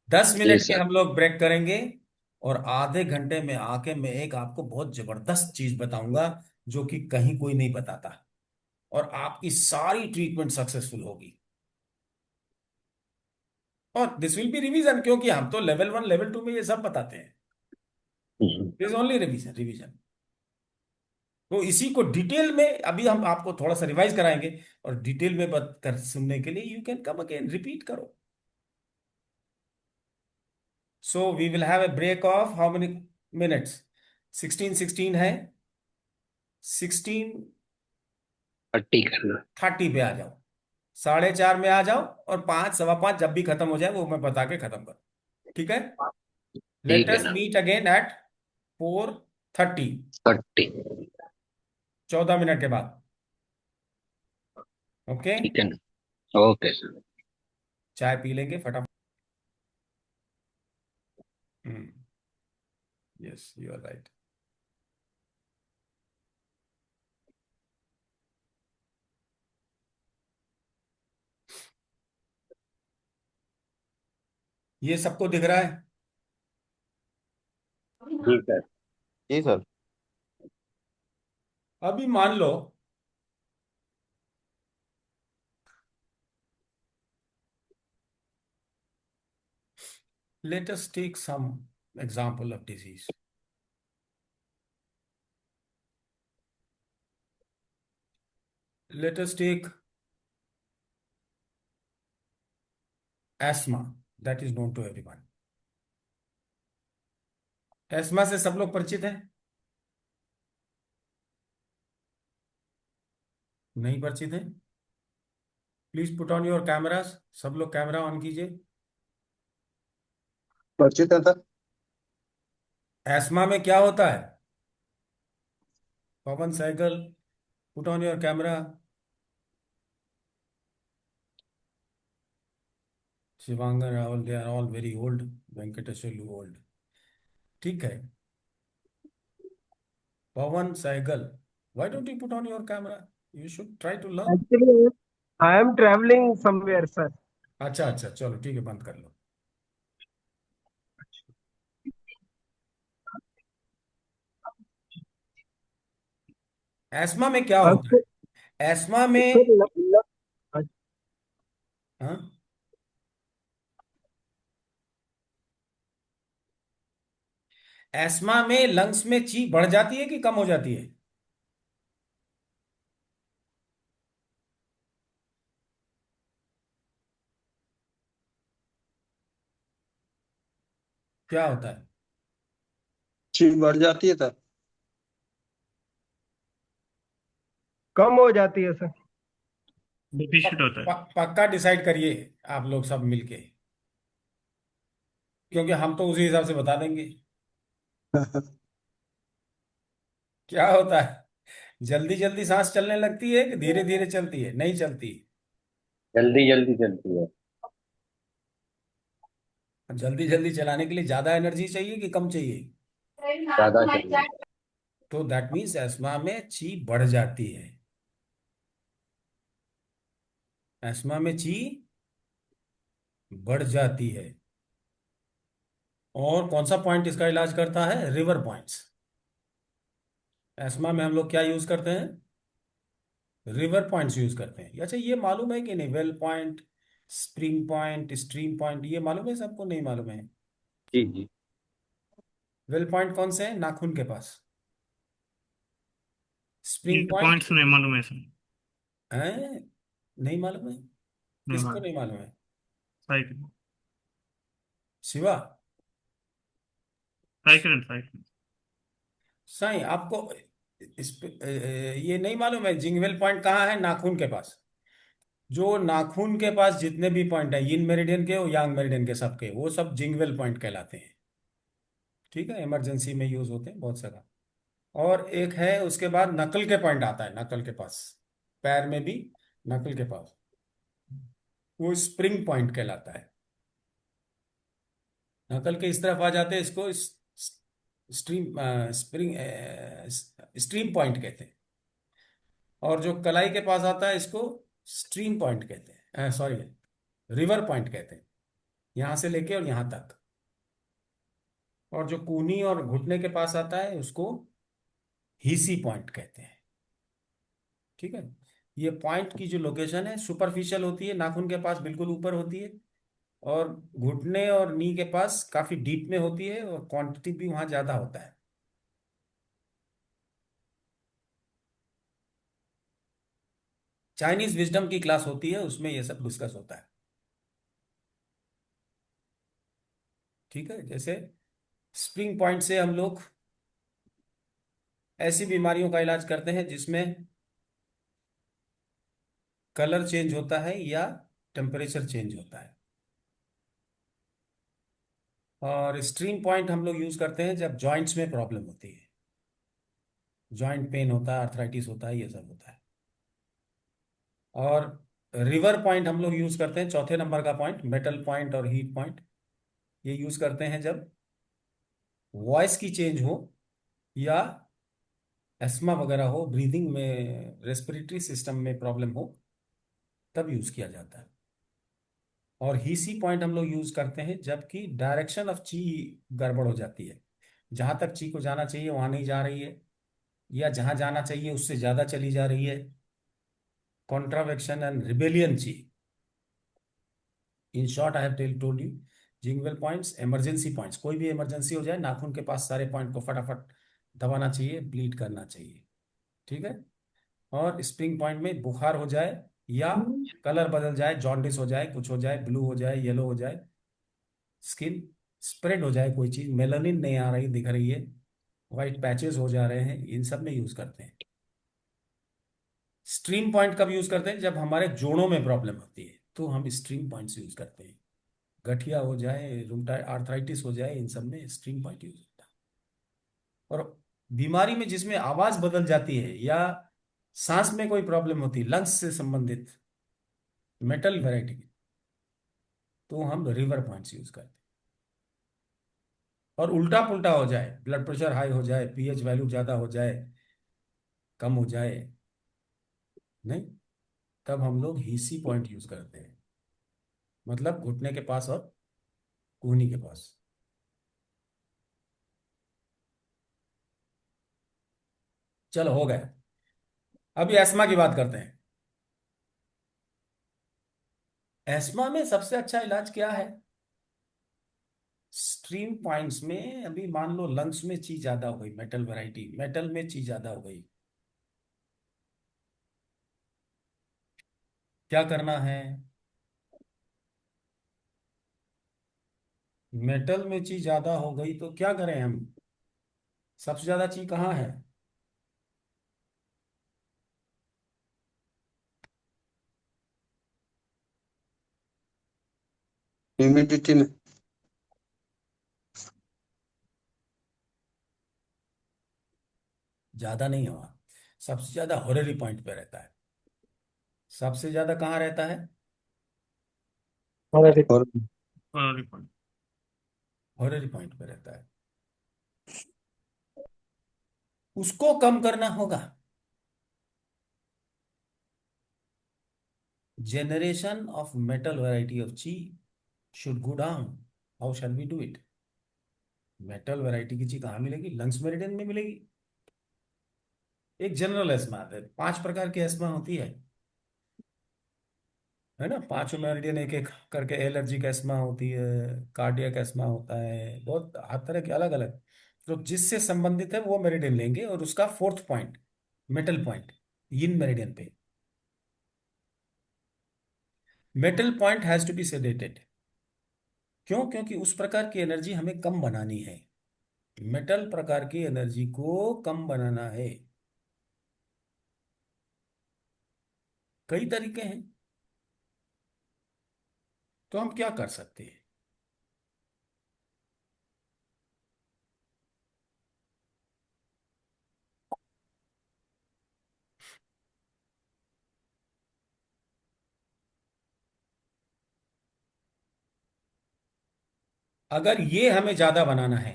10 जी मिनट के सर। हम लोग ब्रेक करेंगे, और आधे घंटे में आके मैं एक आपको बहुत जबरदस्त चीज बताऊंगा जो कि कहीं कोई नहीं बताता। और आपकी सारी ट्रीटमेंट सक्सेसफुल होगी। और दिस विल बी रिवीजन, क्योंकि हम तो लेवल 1 लेवल 2 में ये सब बताते हैं। This only revision revision. तो इसी को डिटेल में अभी हम आपको थोड़ा सा रिवाइज कराएंगे, और डिटेल में बात कर सुनने के लिए you can come again, repeat करो। So we will have a break of how many minutes? 16 है। 16:30 30 करना। पे आ जाओ, 4:30 में आ जाओ, और 5 5:15 जब भी खत्म हो जाए वो मैं बता के खत्म करूँ। ठीक है? लेट ठीक है अस ना। Meet again eight 4:30, 30। 14 मिनट के बाद। ओके। ठीक है ना। Okay sir. चाय पी लेंगे फटाफट। Yes, you are right. ये सबको दिख रहा है? ठीक है। जी सर। अभी मान लो let us take some example of disease. Let us take asthma, that is known to everyone. ESMA से सब लोग परिचित हैं? नहीं परिचित हैं? Please put on your cameras. सब लोग कैमरा ऑन कीजिए। परिचित है सर। एस्मा में क्या होता है? Pawan Sehgal, put on your camera. Shivangan Rahul, they are all very old. Venkateshwar old. ठीक है। Pawan Sehgal, why don't you put on your camera? You should try to learn. Actually, I am traveling somewhere, sir. अच्छा अच्छा, चलो ठीक है, बंद कर लो। एस्मा में क्या होता Sir, है? एस्मा sir, में uh, हाँ, एस्मा में लंग्स में ची बढ़ जाती है कि कम हो जाती है? क्या होता है? चीज बढ़ जाती है सर। कम हो जाती है सर। डिफिशिट होता है। पक्का डिसाइड करिए आप लोग सब मिलके, क्योंकि हम तो उसी हिसाब से बता देंगे। क्या होता है? जल्दी जल्दी सांस चलने लगती है कि धीरे धीरे चलती है? नहीं चलती। जल्दी जल्दी चलती है। जल्दी जल्दी चलाने के लिए ज्यादा एनर्जी चाहिए कि कम चाहिए? ज्यादा चाहिए। तो दैट मीन्स एस्मा में ची बढ़ जाती है। एस्मा में ची बढ़ जाती है। और कौन सा पॉइंट इसका इलाज करता है? River points. एस्मा में हम लोग क्या यूज करते हैं? रिवर पॉइंट्स यूज करते हैं। अच्छा, ये मालूम है कि नहीं, well point, spring point, stream point, ये मालूम है सबको? नहीं मालूम है? जी जी। वेल पॉइंट कौन से है? नाखून के पास। ये स्प्रिंग पॉइंट पॉइंट्स नहीं मालूम है सर। है? नहीं मालूम है? नहीं किसको मालूम। नहीं मालूम है? Cycle. Shiva, cycle cycle. Sai आपको ये नहीं मालूम है जिंगवेल पॉइंट कहाँ है? नाखून के पास। जो नाखून के पास जितने भी पॉइंट है, यिन मेरिडियन के और यांग मेरिडियन के, सबके वो सब जिंगवेल पॉइंट कहलाते हैं। ठीक है, इमरजेंसी में यूज होते हैं बहुत सारा। और एक है उसके बाद नकल के पॉइंट आता है, नकल के पास, पैर में भी नकल के पास, वो स्प्रिंग पॉइंट कहलाता है। नकल के इस तरफ आ जाते हैं, इसको स्ट्रीम स्प्रिंग स्ट्रीम पॉइंट कहते हैं। और जो कलाई के पास आता है इसको स्ट्रीम पॉइंट कहते हैं, सॉरी, रिवर पॉइंट कहते हैं, यहां से लेके और यहां तक। और जो कूनी और घुटने के पास आता है उसको हीसी पॉइंट कहते हैं। ठीक है। ये पॉइंट की जो लोकेशन है सुपरफिशियल होती है, नाखून के पास बिल्कुल ऊपर होती है, और घुटने और नी के पास काफी डीप में होती है, और क्वांटिटी भी वहां ज्यादा होता है। चाइनीज विजडम की क्लास होती है, उसमें ये सब डिस्कस होता है। ठीक है, जैसे स्प्रिंग पॉइंट से हम लोग ऐसी बीमारियों का इलाज करते हैं जिसमें कलर चेंज होता है या टेम्परेचर चेंज होता है। और स्ट्रीम पॉइंट हम लोग यूज करते हैं जब जॉइंट्स में प्रॉब्लम होती है, जॉइंट पेन होता है, आर्थराइटिस होता है, ये सब होता है। और रिवर पॉइंट हम लोग यूज करते हैं, चौथे नंबर का पॉइंट, मेटल पॉइंट और हीट पॉइंट, ये यूज करते हैं जब वॉइस की चेंज हो या एस्मा वगैरह हो, ब्रीदिंग में, रेस्पिरेटरी सिस्टम में प्रॉब्लम हो, तब यूज किया जाता है। और हीसी पॉइंट हम लोग यूज करते हैं जबकि डायरेक्शन ऑफ ची गड़बड़ हो जाती है, जहां तक ची को जाना चाहिए वहां नहीं जा रही है, या जहां जाना चाहिए उससे ज्यादा चली जा रही है। कॉन्ट्रावेक्शन and rebellion chi. In short I have told you jing well points, emergency points, कोई भी इमरजेंसी हो जाए नाखून के पास सारे पॉइंट को फटाफट दबाना चाहिए, ब्लीड करना चाहिए। ठीक है। और स्प्रिंग पॉइंट में बुखार हो जाए या कलर बदल जाए, जॉन्डिस हो जाए, कुछ हो जाए, ब्लू हो जाए, येलो हो जाए, स्किन स्प्रेड हो जाए, कोई चीज मेलानिन नहीं आ रही दिख रही है, वाइट पैचेस हो जा रहे हैं, इन सब में यूज करते हैं। स्ट्रीम पॉइंट कब यूज करते हैं? जब हमारे जोड़ों में प्रॉब्लम होती है तो हम स्ट्रीम पॉइंट्स यूज करते हैं। गठिया हो जाए, रूमेटॉइड आर्थराइटिस हो जाए, इन सब में स्ट्रीम पॉइंट यूज होता है। और बीमारी में जिसमें आवाज बदल जाती है या सांस में कोई प्रॉब्लम होती है, लंग्स से संबंधित, मेटल वैरायटी की, तो हम रिवर पॉइंट्स यूज करते हैं। और उल्टा पुल्टा हो जाए, ब्लड प्रेशर हाई हो जाए, पीएच वैल्यू ज्यादा हो जाए, कम हो जाए, नहीं, तब हम लोग हीसी पॉइंट यूज करते हैं, मतलब घुटने के पास और कूहनी के पास। चलो हो गया। अभी एस्मा की बात करते हैं। एस्मा में सबसे अच्छा इलाज क्या है? स्ट्रीम पॉइंट्स में अभी मान लो लंग्स में चीज ज्यादा हो गई, मेटल वैरायटी, मेटल में चीज ज्यादा हो गई, क्या करना है? मेटल में चीज ज्यादा हो गई तो क्या करें हम? सबसे ज्यादा चीज कहाँ है? ह्यूमिडिटी में। ज्यादा नहीं हुआ, सबसे ज्यादा होरेरी पॉइंट पे रहता है। सबसे ज्यादा कहाँ रहता है? हमारे और और रिपॉर्ट। होरेरी पॉइंट पे रहता है। उसको कम करना होगा। generation of metal variety of chi should go down. How shall we do it? Metal variety की ची कहाँ मिलेगी? लंग्स मेरिडियन में मिलेगी। एक जनरल एस्मा है, 5 प्रकार की एस्मा होती है ना, पांचों मेरिडियन एक एक करके, एलर्जिक एस्मा होती है, कार्डियक एस्मा होता है, बहुत हर तरह के अलग अलग। तो जिससे संबंधित है वो मेरिडियन लेंगे, और उसका fourth point metal point, yin meridian पे। Metal point has to be sedated. क्यों? क्योंकि उस प्रकार की एनर्जी हमें कम बनानी है, मेटल प्रकार की एनर्जी को कम बनाना है। कई तरीके हैं, तो हम क्या कर सकते हैं? अगर ये हमें ज्यादा बनाना है,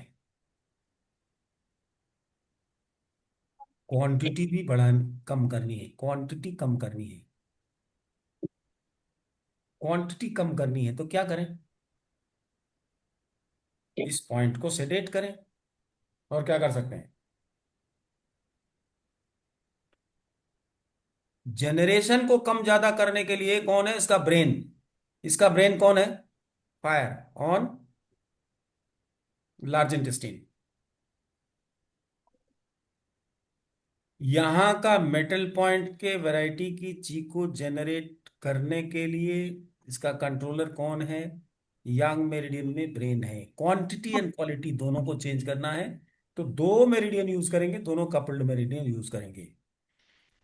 क्वांटिटी भी बढ़ा, कम करनी है, क्वांटिटी कम करनी है, क्वांटिटी कम करनी है, तो क्या करें? इस पॉइंट को सेडेट करें। और क्या कर सकते हैं? जनरेशन को कम ज्यादा करने के लिए कौन है इसका ब्रेन? इसका ब्रेन कौन है? Fire on large intestine. यहां का मेटल पॉइंट के वैरायटी की ची को जनरेट करने के लिए इसका कंट्रोलर कौन है? यांग मेरिडियन में ब्रेन है। क्वांटिटी एंड क्वालिटी दोनों को चेंज करना है तो दो मेरिडियन यूज करेंगे, दोनों कपल्ड मेरिडियन यूज करेंगे।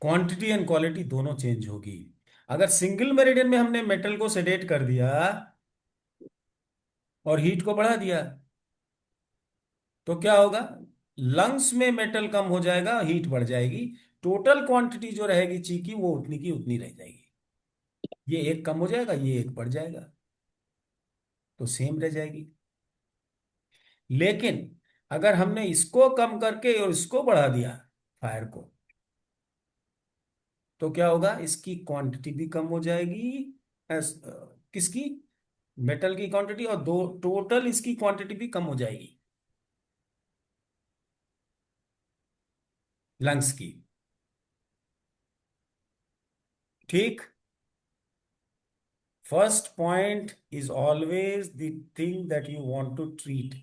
क्वांटिटी एंड क्वालिटी दोनों चेंज होगी। अगर सिंगल मेरिडियन में हमने मेटल को सेडेट कर दिया और हीट को बढ़ा दिया तो क्या होगा? लंग्स में मेटल कम हो जाएगा, हीट बढ़ जाएगी, टोटल क्वांटिटी जो रहेगी ची की वो उतनी की उतनी रह जाएगी। ये एक कम हो जाएगा, ये एक बढ़ जाएगा, तो सेम रह जाएगी। लेकिन अगर हमने इसको कम करके और इसको बढ़ा दिया फायर को, तो क्या होगा? इसकी क्वांटिटी भी कम हो जाएगी। किसकी? मेटल की क्वांटिटी, और दो टोटल इसकी क्वांटिटी भी कम हो जाएगी लंग्स की। ठीक। First point is always the thing that you want to treat.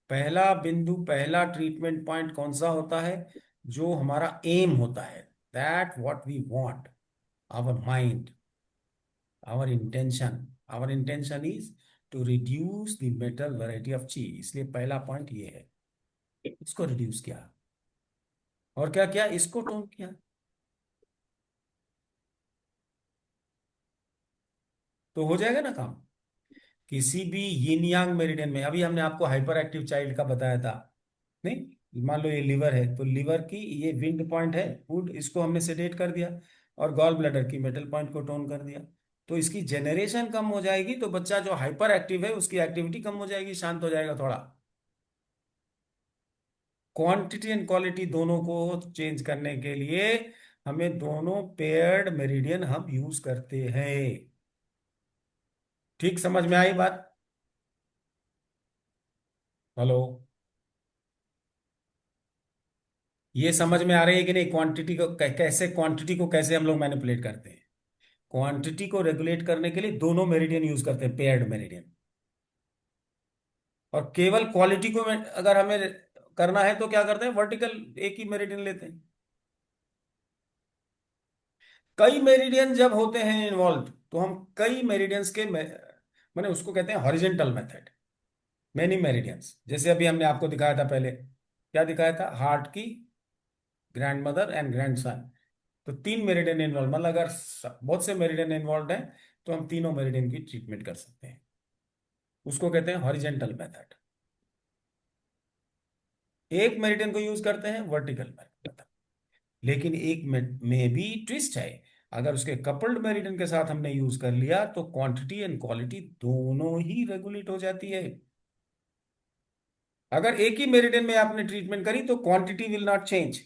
पहला बिंदु, पहला ट्रीटमेंट पॉइंट कौन सा होता है? जो हमारा एम होता है, that what we want, our mind, our intention is to reduce the metal variety of chi. इसलिए पहला पॉइंट ये है, इसको रिड्यूस किया। और क्या किया? इसको टोन किया। तो हो जाएगा ना काम। किसी भी यिन यांग मेरिडियन में, अभी हमने आपको हाइपर एक्टिव चाइल्ड का बताया था, नहीं? मान लो ये लिवर है, तो लिवर की ये विंड पॉइंट है वुड, इसको हमने सेडेट कर दिया, और गॉल ब्लैडर की मेटल पॉइंट को टोन कर दिया, तो इसकी जनरेशन कम हो जाएगी, तो बच्चा जो हाइपर एक्टिव है उसकी एक्टिविटी कम हो जाएगी, शांत हो जाएगा थोड़ा। क्वांटिटी एंड क्वालिटी दोनों को चेंज करने के लिए हमें दोनों पेयर्ड मेरिडियन हम यूज करते हैं। ठीक, समझ में आई बात? हेलो, ये समझ में आ रही है कि नहीं? क्वांटिटी को कैसे, क्वांटिटी को कैसे हम लोग मैनिपुलेट करते हैं? क्वांटिटी को रेगुलेट करने के लिए दोनों मेरिडियन यूज करते हैं, पेयर्ड मेरिडियन। और केवल क्वालिटी को अगर हमें करना है तो क्या करते हैं? वर्टिकल एक ही मेरिडियन लेते हैं। कई मेरिडियन जब होते हैं इन्वॉल्व, तो हम कई मेरिडियंस के मैंने उसको कहते हैं हॉरिजेंटल मेथड, मेनी मेरिडियंस। जैसे अभी हमने आपको दिखाया था पहले, क्या दिखाया था? हार्ट की grand mother and grand son. तो तीन मेरिडियन इन्वॉल्व, मतलब अगर बहुत से मेरिडियन इन्वॉल्व हैं तो हम तीनों मेरिडियन की ट्रीटमेंट कर सकते हैं। उसको कहते हैं हॉरिजेंटल मेथड। एक मेरिडियन को यूज करते हैं वर्टिकल मेथड। लेकिन एक में भी ट्विस्ट है। अगर उसके कपल्ड मेरिडियन के साथ हमने यूज कर लिया तो क्वांटिटी एंड क्वालिटी दोनों ही रेगुलेट हो जाती है। अगर एक ही मेरिडियन में आपने ट्रीटमेंट करी तो quantity will not change,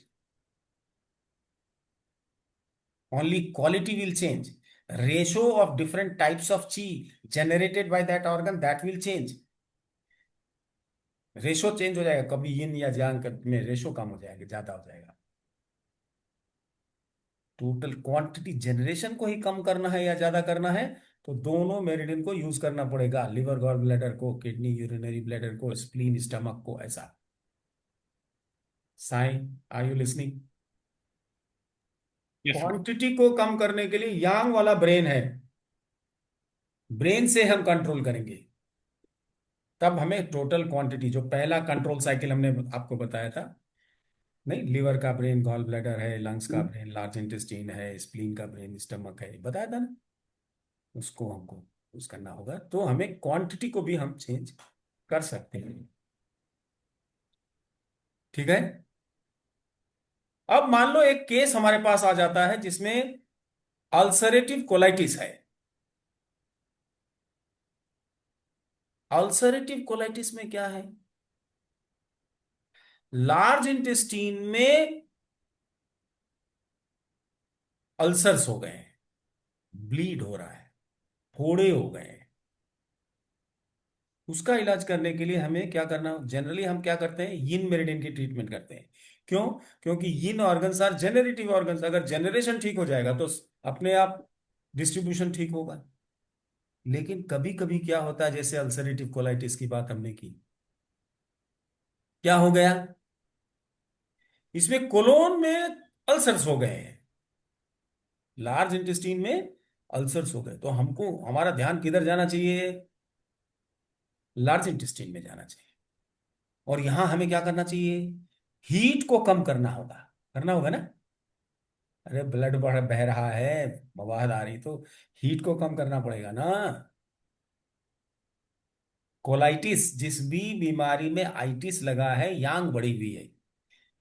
only quality will change. Ratio of different types of chi generated by that organ, that will change. Ratio change हो जाएगा, कभी यिन या यांग में रेशो कम हो जाएगा, ज्यादा हो जाएगा। टोटल क्वांटिटी, जनरेशन को ही कम करना है या ज्यादा करना है तो दोनों मेरिडियन को यूज करना पड़ेगा, लिवर गॉल ब्लैडर को, किडनी यूरिनरी ब्लैडर को, स्प्लीन स्टमक को, ऐसा। साइन, are you listening? Yes sir. Quantity को कम करने के लिए यांग वाला ब्रेन है, ब्रेन से हम कंट्रोल करेंगे, तब हमें टोटल क्वांटिटी, जो पहला कंट्रोल साइकिल हमने आपको बताया था, नहीं, लिवर का ब्रेन गॉल ब्लैडर है, लंग्स का ब्रेन लार्ज इंटेस्टाइन है, स्प्लीन का ब्रेन स्टमक है, बताया था ना? उसको हमको यूज करना होगा, तो हमें क्वांटिटी को भी हम चेंज कर सकते हैं। ठीक है। अब मान लो एक केस हमारे पास आ जाता है जिसमें अल्सरेटिव कोलाइटिस है। अल्सरेटिव कोलाइटिस में क्या है? लार्ज इंटेस्टीन में अल्सर्स हो गए हैं, ब्लीड हो रहा है, फोड़े हो गए हैं। उसका इलाज करने के लिए हमें क्या करना? जनरली हम क्या करते हैं? यिन मेरिडियन की ट्रीटमेंट करते हैं। क्यों? क्योंकि यिन ऑर्गन्स आर जेनरेटिव ऑर्गन्स। अगर जेनरेशन ठीक हो जाएगा तो अपने आप डिस्ट्रीब्यूशन ठीक होगा। लेकिन कभी कभी क्या होता है, जैसे अल्सरेटिव कोलाइटिस की बात हमने की, क्या हो गया, इसमें कोलोन में अल्सर्स हो गए हैं, लार्ज इंटेस्टीन में अल्सर्स हो गए, तो हमको हमारा ध्यान किधर जाना चाहिए? लार्ज इंटेस्टीन में जाना चाहिए। और यहां हमें क्या करना चाहिए? हीट को कम करना होगा ना। अरे ब्लड बढ़ बह रहा है, मवाद आ रही, तो हीट को कम करना पड़ेगा ना। कोलाइटिस, जिस भी बीमारी में आइटिस लगा है, यांग बढ़ी हुई है।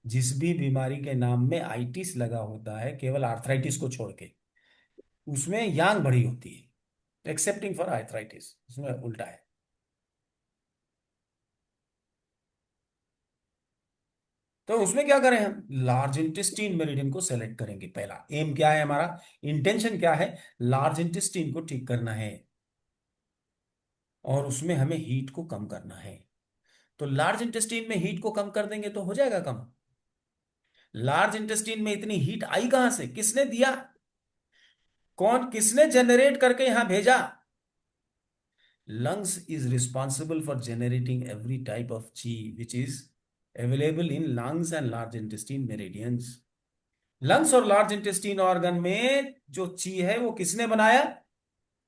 जिस भी बीमारी के नाम में आइटिस लगा होता है, केवल आर्थराइटिस को छोड़ के, उसमें यांग बढ़ी होती है, एक्सेप्टिंग फॉर आर्थराइटिस, उसमें उल्टा है। तो उसमें क्या करें हम? लार्ज इंटेस्टीन मेरिडियन को सेलेक्ट करेंगे। पहला एम क्या है हमारा, इंटेंशन क्या है? लार्ज इंटेस्टीन को ठीक करना है, और उसमें हमें हीट को कम करना है। तो लार्ज इंटेस्टीन में हीट को कम कर देंगे तो हो जाएगा कम। लार्ज इंटेस्टीन में इतनी हीट आई कहां से? किसने दिया? किसने जनरेट करके यहां भेजा? lungs is responsible for generating every type of chi which is available in lungs and large intestine meridians। Lungs और लार्ज इंटेस्टीन ऑर्गन में जो ची है वो किसने बनाया?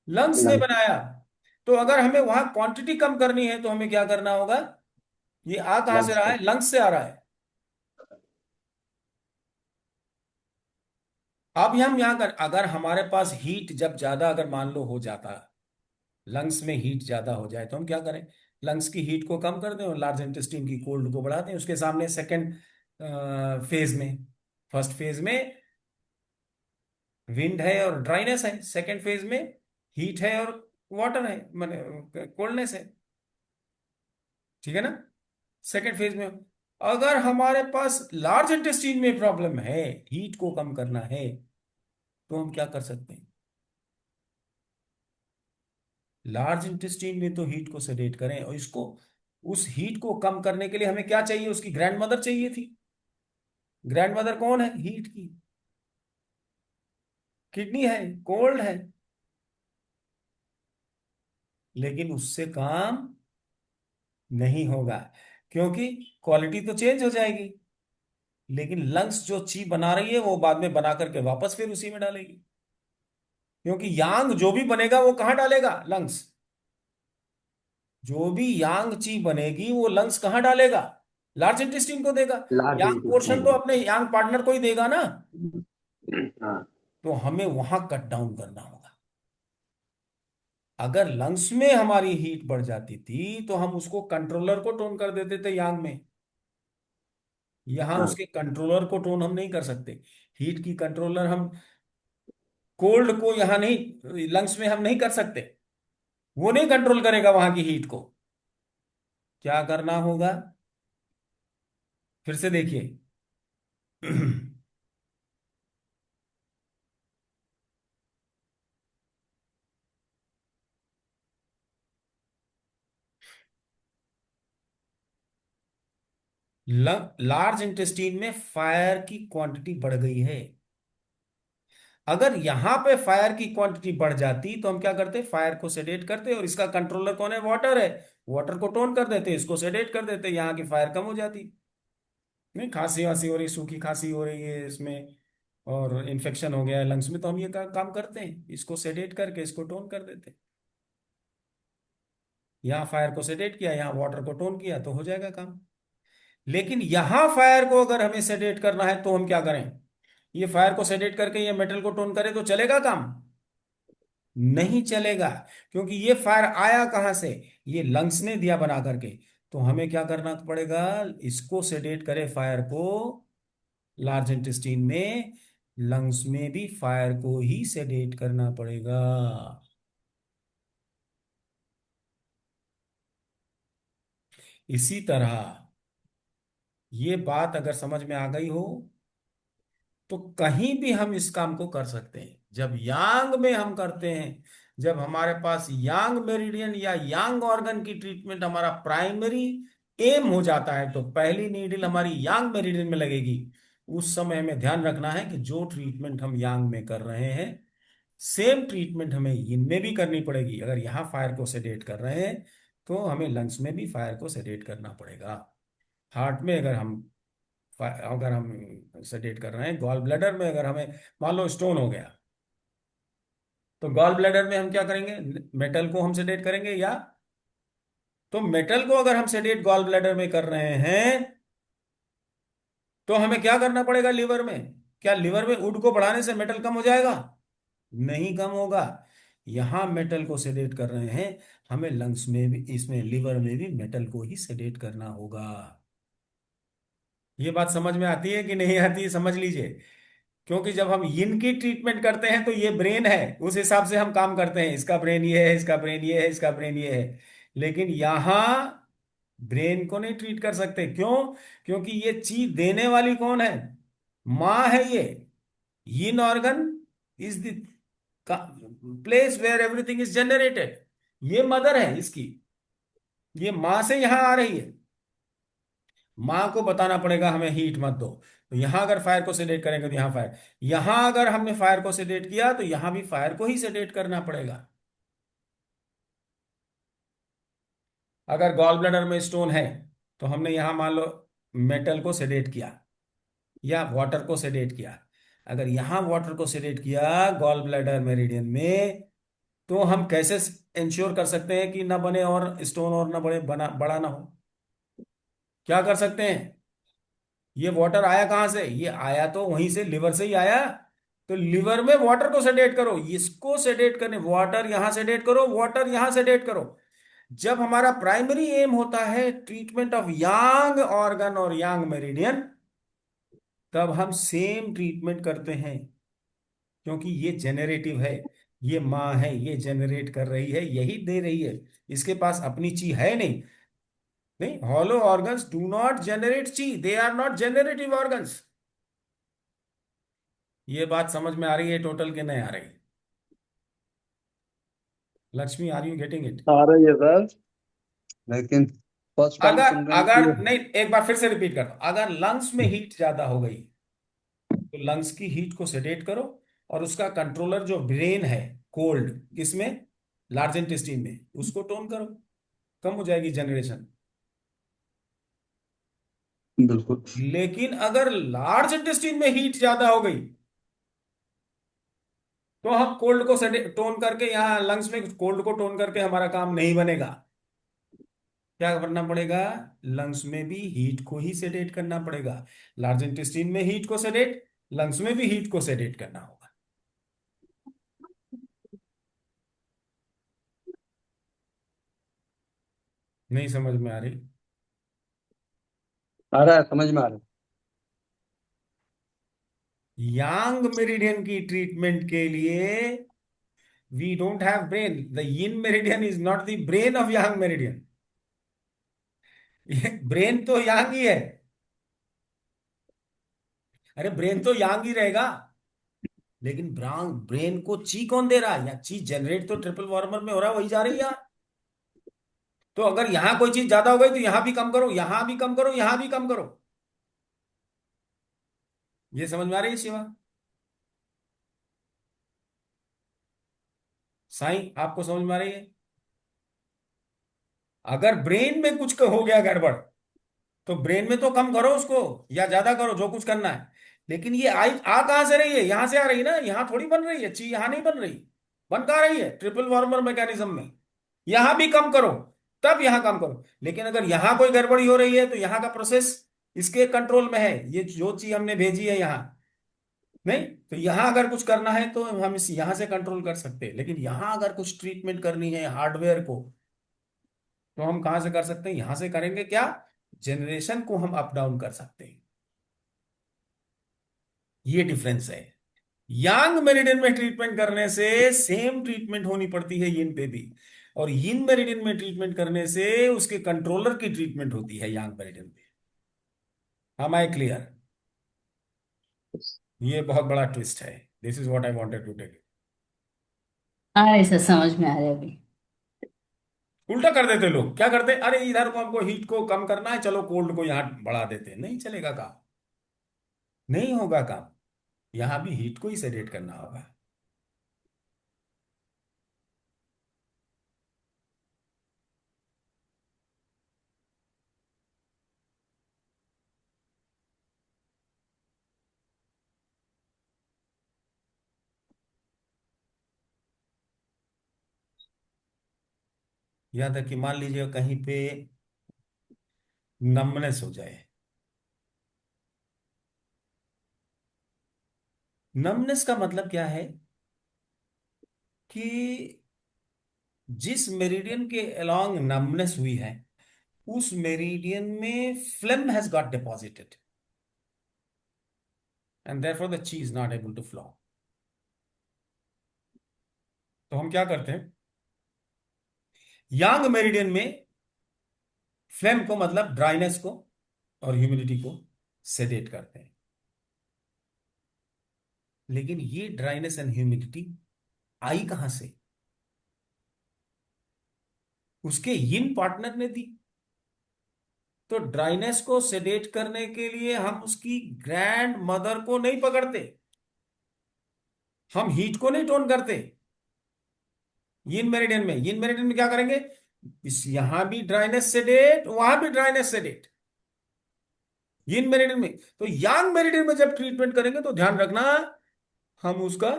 लंग्स ने बनाया। तो अगर हमें वहां क्वांटिटी कम करनी है तो हमें क्या करना होगा? ये आ कहां से रहा है? लंग्स से आ रहा है। अब हम यहां कर, अगर हमारे पास हीट जब ज्यादा अगर मान लो हो जाता, लंग्स में हीट ज्यादा हो जाए, तो हम क्या करें? लंग्स की हीट को कम कर दें और लार्ज इंटेस्टाइन की कोल्ड को बढ़ा दें। उसके सामने सेकंड फेज में, फर्स्ट फेज में विंड है और ड्राइनेस है, सेकंड फेज में हीट है और वाटर है, माने कोल्डनेस है। ठीक है ना? सेकंड फेज में अगर हमारे पास लार्ज इंटेस्टाइन में प्रॉब्लम है, हीट को कम करना है, तो हम क्या कर सकते हैं? लार्ज इंटेस्टाइन में तो हीट को सेडेट करें, और इसको, उस हीट को कम करने के लिए हमें क्या चाहिए? उसकी ग्रैंड मदर चाहिए थी। ग्रैंड मदर कौन है? हीट की। किडनी है, कोल्ड है। लेकिन उससे काम नहीं होगा, क्योंकि क्वालिटी तो चेंज हो जाएगी, लेकिन लंग्स जो ची बना रही है वो बाद में बना करके वापस फिर उसी में डालेगी। क्योंकि यांग जो भी बनेगा वो कहां डालेगा? लंग्स। जो भी यांग ची बनेगी वो लंग्स कहां डालेगा? लार्ज इंटेस्टाइन को देगा। लार्ज यांग पोर्शन तो इंटेस्टाइन। अपने यांग पार्टनर को ही देगा ना। हाँ। तो हमें वहां कट डाउन करना होगा। अगर लंग्स में हमारी हीट बढ़ जाती थी तो हम उसको कंट्रोलर को टोन कर देते थे यांग में। यहां हाँ। उसके कंट्रोलर को टोन हम नहीं कर सकते। हीट की कंट्रोलर हम, कोल्ड को यहां नहीं, लंग्स में हम नहीं कर सकते। वो नहीं कंट्रोल करेगा वहां की हीट को। क्या करना होगा? फिर से देखिए। लार्ज इंटेस्टीन में फायर की क्वांटिटी बढ़ गई है। अगर यहां पे फायर की क्वांटिटी बढ़ जाती तो हम क्या करते? फायर को सेडेट करते, और इसका कंट्रोलर कौन है? वाटर है। वाटर को टोन कर देते, इसको सेडेट कर देते, यहाँ की फायर कम हो जाती। नहीं, खांसी वासी हो रही, सूखी खांसी हो रही है इसमें, और इन्फेक्शन हो गया है लंग्स में, तो हम ये काम करते हैं, इसको सेडेट करके इसको टोन कर देते हैं। यहाँ फायर को सेडेट किया, यहाँ वाटर को टोन किया, तो हो जाएगा काम। लेकिन यहां फायर को अगर हमें सेडेट करना है तो हम क्या करें? ये फायर को सेडेट करके ये मेटल को टोन करे तो चलेगा काम? नहीं चलेगा। क्योंकि ये फायर आया कहां से? ये लंग्स ने दिया बना करके। तो हमें क्या करना पड़ेगा? इसको सेडेट करे फायर को लार्ज इंटेस्टीन में, लंग्स में भी फायर को ही सेडेट करना पड़ेगा। इसी तरह ये बात अगर समझ में आ गई हो तो कहीं भी हम इस काम को कर सकते हैं। जब यांग में हम करते हैं, जब हमारे पास यांग मेरिडियन या यांग ऑर्गन की ट्रीटमेंट हमारा प्राइमरी एम हो जाता है तो पहली नीडल हमारी यांग मेरिडियन में लगेगी, उस समय हमें ध्यान रखना है कि जो ट्रीटमेंट हम यांग में कर रहे हैं सेम ट्रीटमेंट हमें यिन में भी करनी पड़ेगी। अगर यहाँ फायर को सेडेट कर रहे हैं तो हमें लंग्स में भी फायर को सेडेट करना पड़ेगा। हार्ट में अगर हम सेडेट कर रहे हैं, गॉल ब्लैडर में अगर हमें मान लो स्टोन हो गया तो गॉल ब्लैडर में हम क्या करेंगे, मेटल को हम सेडेट करेंगे या, तो मेटल को अगर हम सेडेट गॉल ब्लैडर में कर रहे हैं तो हमें क्या करना पड़ेगा लिवर में? क्या लिवर में वुड को बढ़ाने से मेटल कम हो जाएगा? नहीं कम होगा। यहां मेटल को सेडेट कर रहे हैं, हमें लंग्स में भी, इसमें लिवर में भी मेटल को ही सेडेट करना होगा। ये बात समझ में आती है कि नहीं आती है, समझ लीजिए। क्योंकि जब हम यिन की ट्रीटमेंट करते हैं तो ये ब्रेन है, उस हिसाब से हम काम करते हैं, इसका ब्रेन ये है, इसका ब्रेन ये है, इसका ब्रेन ये है। लेकिन यहां ब्रेन को नहीं ट्रीट कर सकते। क्यों? क्योंकि ये चीज देने वाली कौन है? माँ है ये। Yin organ is the place where everything is generated. ये मदर है इसकी, ये माँ से यहां आ रही है। माँ को बताना पड़ेगा हमें हीट मत दो, तो यहां अगर फायर को सेडेट करेंगे तो यहां फायर, यहां अगर हमने फायर को सेडेट किया तो यहां भी फायर को ही सेडेट करना पड़ेगा। अगर गॉल ब्लैडर में स्टोन है तो हमने यहां मान लो मेटल को सेडेट किया या वाटर को सेडेट किया। अगर यहां वाटर को सेडेट किया गॉल ब्लैडर मेरिडियन में, तो हम कैसे इंश्योर कर सकते हैं कि ना बने और स्टोन और ना बड़ा ना हो? क्या कर सकते हैं? ये वाटर आया कहां से? ये आया तो वहीं से, लिवर से ही आया। तो लिवर में वाटर को सेडेट करो, इसको सेडेट करने, वाटर यहां सेडेट करो, वाटर यहां सेडेट करो। जब हमारा प्राइमरी एम होता है ट्रीटमेंट ऑफ यांग ऑर्गन और यांग मेरिडियन, तब हम सेम ट्रीटमेंट करते हैं। क्योंकि ये जेनरेटिव है, ये माँ है, ये जेनरेट कर रही है, यही दे रही है, इसके पास अपनी ची है नहीं। नहीं, hollow organs do not generate chi, they are not generative organs. ये बात समझ में आ रही है टोटल के नहीं आ रही? Lakshmi, are you getting it? आ रही है सर, लेकिन फर्स्ट टाइम अगर सुन रहे हैं अगर कि नहीं, एक बार फिर से रिपीट करता हूं, अगर लंग्स में हीट ज्यादा हो गई तो लंग्स की हीट को सेडेट करो, और उसका कंट्रोलर जो ब्रेन है, कोल्ड किसमें? लार्ज इंटेस्टाइन में, उसको टोन करो, कम हो जाएगी जनरेशन। बिल्कुल। लेकिन अगर लार्ज इंटेस्टाइन में हीट ज्यादा हो गई तो हम कोल्ड को टोन करके, यहाँ लंग्स में कोल्ड को टोन करके हमारा काम नहीं बनेगा। क्या करना पड़ेगा? लंग्स में भी हीट को ही सेडेट करना पड़ेगा। लार्ज इंटेस्टाइन में हीट को सेडेट, लंग्स में भी हीट को सेडेट करना होगा। नहीं समझ में आ रही? आ रहा है, समझ में आ रहा है। यांग मेरिडियन की ट्रीटमेंट के लिए we don't have brain, the yin meridian is not the brain of yang meridian. Brain तो यांग ही है। अरे ब्रेन तो यांग ही रहेगा, लेकिन ब्रेन को ची कौन दे रहा है? या ची जनरेट तो ट्रिपल वार्मर में हो रहा है, वही जा रही है यार। तो अगर यहां कोई चीज ज्यादा हो गई तो यहां भी कम करो, यहां भी कम करो, यहां भी कम करो। ये समझ में आ रही है शिवा? साईं, आपको समझ में आ रही है? अगर ब्रेन में कुछ हो गया गड़बड़ तो ब्रेन में तो कम करो उसको या ज्यादा करो, जो कुछ करना है। लेकिन ये आ कहां से रही है? यहां से आ रही है ना, यहां थोड़ी बन रही है ची, यहां नहीं बन रही। बन कहां रही है? ट्रिपल वार्मर मैकेनिज्म में। यहां भी कम करो, तब यहां कम करो। लेकिन अगर यहां कोई गड़बड़ी हो रही है तो यहां का प्रोसेस इसके कंट्रोल में है, ये जो चीज हमने भेजी है यहां। नहीं, तो यहां अगर कुछ करना है तो हम इस यहां से कंट्रोल कर सकते हैं। लेकिन यहां अगर कुछ ट्रीटमेंट करनी है हार्डवेयर को, तो हम कहां से कर सकते हैं? यहां से करेंगे। क्या? जनरेशन को हम अप डाउन कर सकते हैं। ये डिफरेंस है। यांग मेरिडियन में ट्रीटमेंट करने से सेम ट्रीटमेंट होनी पड़ती है यिन पे भी, और यिन मेरिडियन में ट्रीटमेंट करने से उसके कंट्रोलर की ट्रीटमेंट होती है यांग मेरिडियन पे। हम आई क्लियर? ये बहुत बड़ा ट्विस्ट है। This is what I wanted to tell. आ रहे सर, समझ में आ रहे अभी। उल्टा कर देते लोग, क्या करते, अरे इधर को हमको हीट को कम करना है, चलो कोल्ड को यहाँ बढ़ा देते हैं। नहीं चलेगा काम, नहीं होगा काम। यहाँ भी हीट को ही सेडेट करना होगा। यहाँ तक कि मान लीजिए कहीं पे नमनेस हो जाए। नमनेस का मतलब क्या है कि जिस मेरिडियन के अलोंग नमनेस हुई है, उस मेरिडियन में phlegm has got deposited and therefore the chi is not able to flow। तो हम क्या करते हैं, यांग मेरिडियन में फ्लेम को मतलब ड्राइनेस को और ह्यूमिडिटी को सेडेट करते हैं। लेकिन ये ड्राइनेस एंड ह्यूमिडिटी आई कहां से? उसके यिन पार्टनर ने दी। तो ड्राइनेस को सेडेट करने के लिए हम उसकी ग्रैंड मदर को नहीं पकड़ते, हम हीट को नहीं टोन करते। यिन मेरिडियन में क्या करेंगे, इस यहां भी ड्राइनेस सेडेट, वहां भी ड्राइनेस सेडेट, यिन मेरिडियन में। तो यांग मेरिडियन में जब ट्रीटमेंट करेंगे तो ध्यान रखना, हम उसका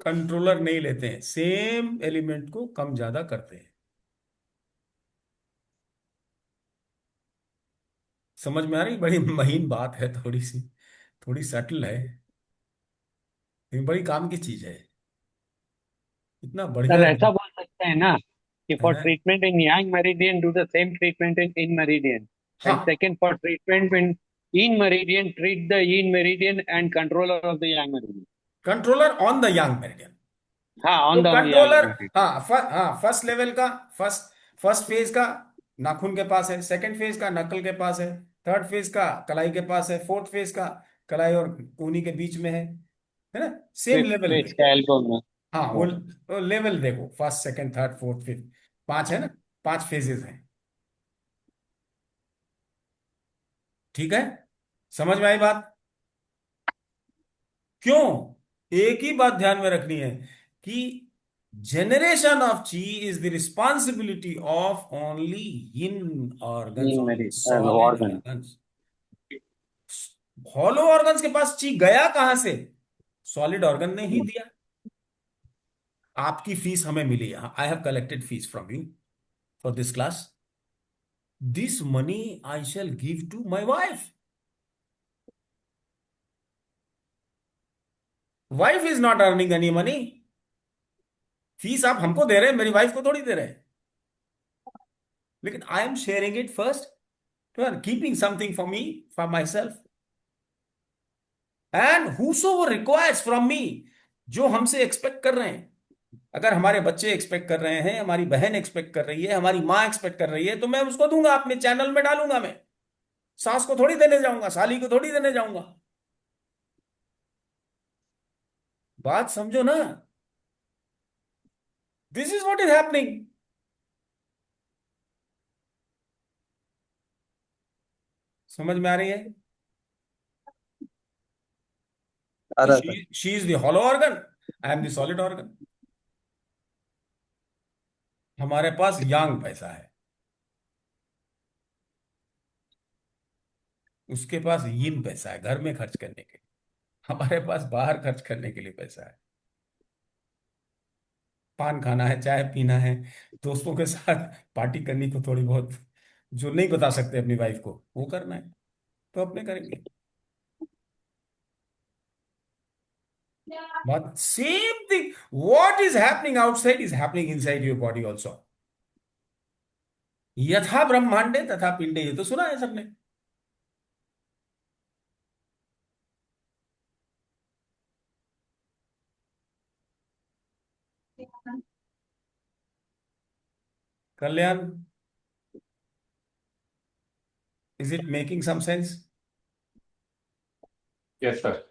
कंट्रोलर नहीं लेते हैं, सेम एलिमेंट को कम ज्यादा करते हैं। समझ में आ रही? बड़ी महीन बात है, थोड़ी सी, थोड़ी सटल है, लेकिन बड़ी काम की चीज है। इतना सर बढ़िया ऐसा बोल सकते हैं ना कि फॉर है। Treatment in yang meridian do the same treatment in meridian, and हाँ, second for treatment in meridian treat the in meridian and controller of the yang meridian. Controller on the yang meridian. हाँ, तो on the yang controller, meridian. हाँ first level का, first first phase का नाखून के पास है, second phase का नकल के पास है, थर्ड फेज का कलाई के पास है, फोर्थ फेज का कलाई और कूनी के बीच में है ना, सेम फिफ्थ लेवल पेज पे। का एल्बो में। हाँ वो लेवल देखो, first second third fourth fifth, पांच है ना, पांच फेजेस हैं। ठीक है, समझ में आई बात? क्यों? एक ही बात ध्यान में रखनी है कि generation of chi is the responsibility of only yin organs, in only meridian solid organ. organs। Hollow organs के पास ची गया कहां से? सॉलिड ऑर्गन ने ही दिया। आपकी फीस हमें मिली, I have collected fees from you for this class. This money I shall give to my wife. Wife is not earning any money. Fees आप हमको दे रहे हैं, मेरी वाइफ को थोड़ी दे रहे हैं। लेकिन I am sharing it first, keeping something for me, for my self, and whosoever requires from me, जो हमसे एक्सपेक्ट कर रहे हैं। अगर हमारे बच्चे एक्सपेक्ट कर रहे हैं, हमारी बहन एक्सपेक्ट कर रही है, हमारी माँ एक्सपेक्ट कर रही है, तो मैं उसको दूंगा, अपने चैनल में डालूंगा। मैं सास को थोड़ी देने जाऊंगा, साली को थोड़ी देने जाऊंगा। बात समझो ना, this is what is happening. समझ में आ रही है? आ तो रहा था। She is the hollow organ, I am the solid organ. हमारे पास यांग पैसा है, उसके पास यिन पैसा है घर में खर्च करने के लिए, हमारे पास बाहर खर्च करने के लिए पैसा है। पान खाना है, चाय पीना है, दोस्तों के साथ पार्टी करनी को थोड़ी बहुत, जो नहीं बता सकते अपनी वाइफ को, वो करना है तो अपने करेंगे। बात same thing, what is happening outside is happening inside your body also. यथा ब्रह्मांडे तथा पिंडे, ये तो सुना है सबने। Kalyan, is it making some sense? Yes sir.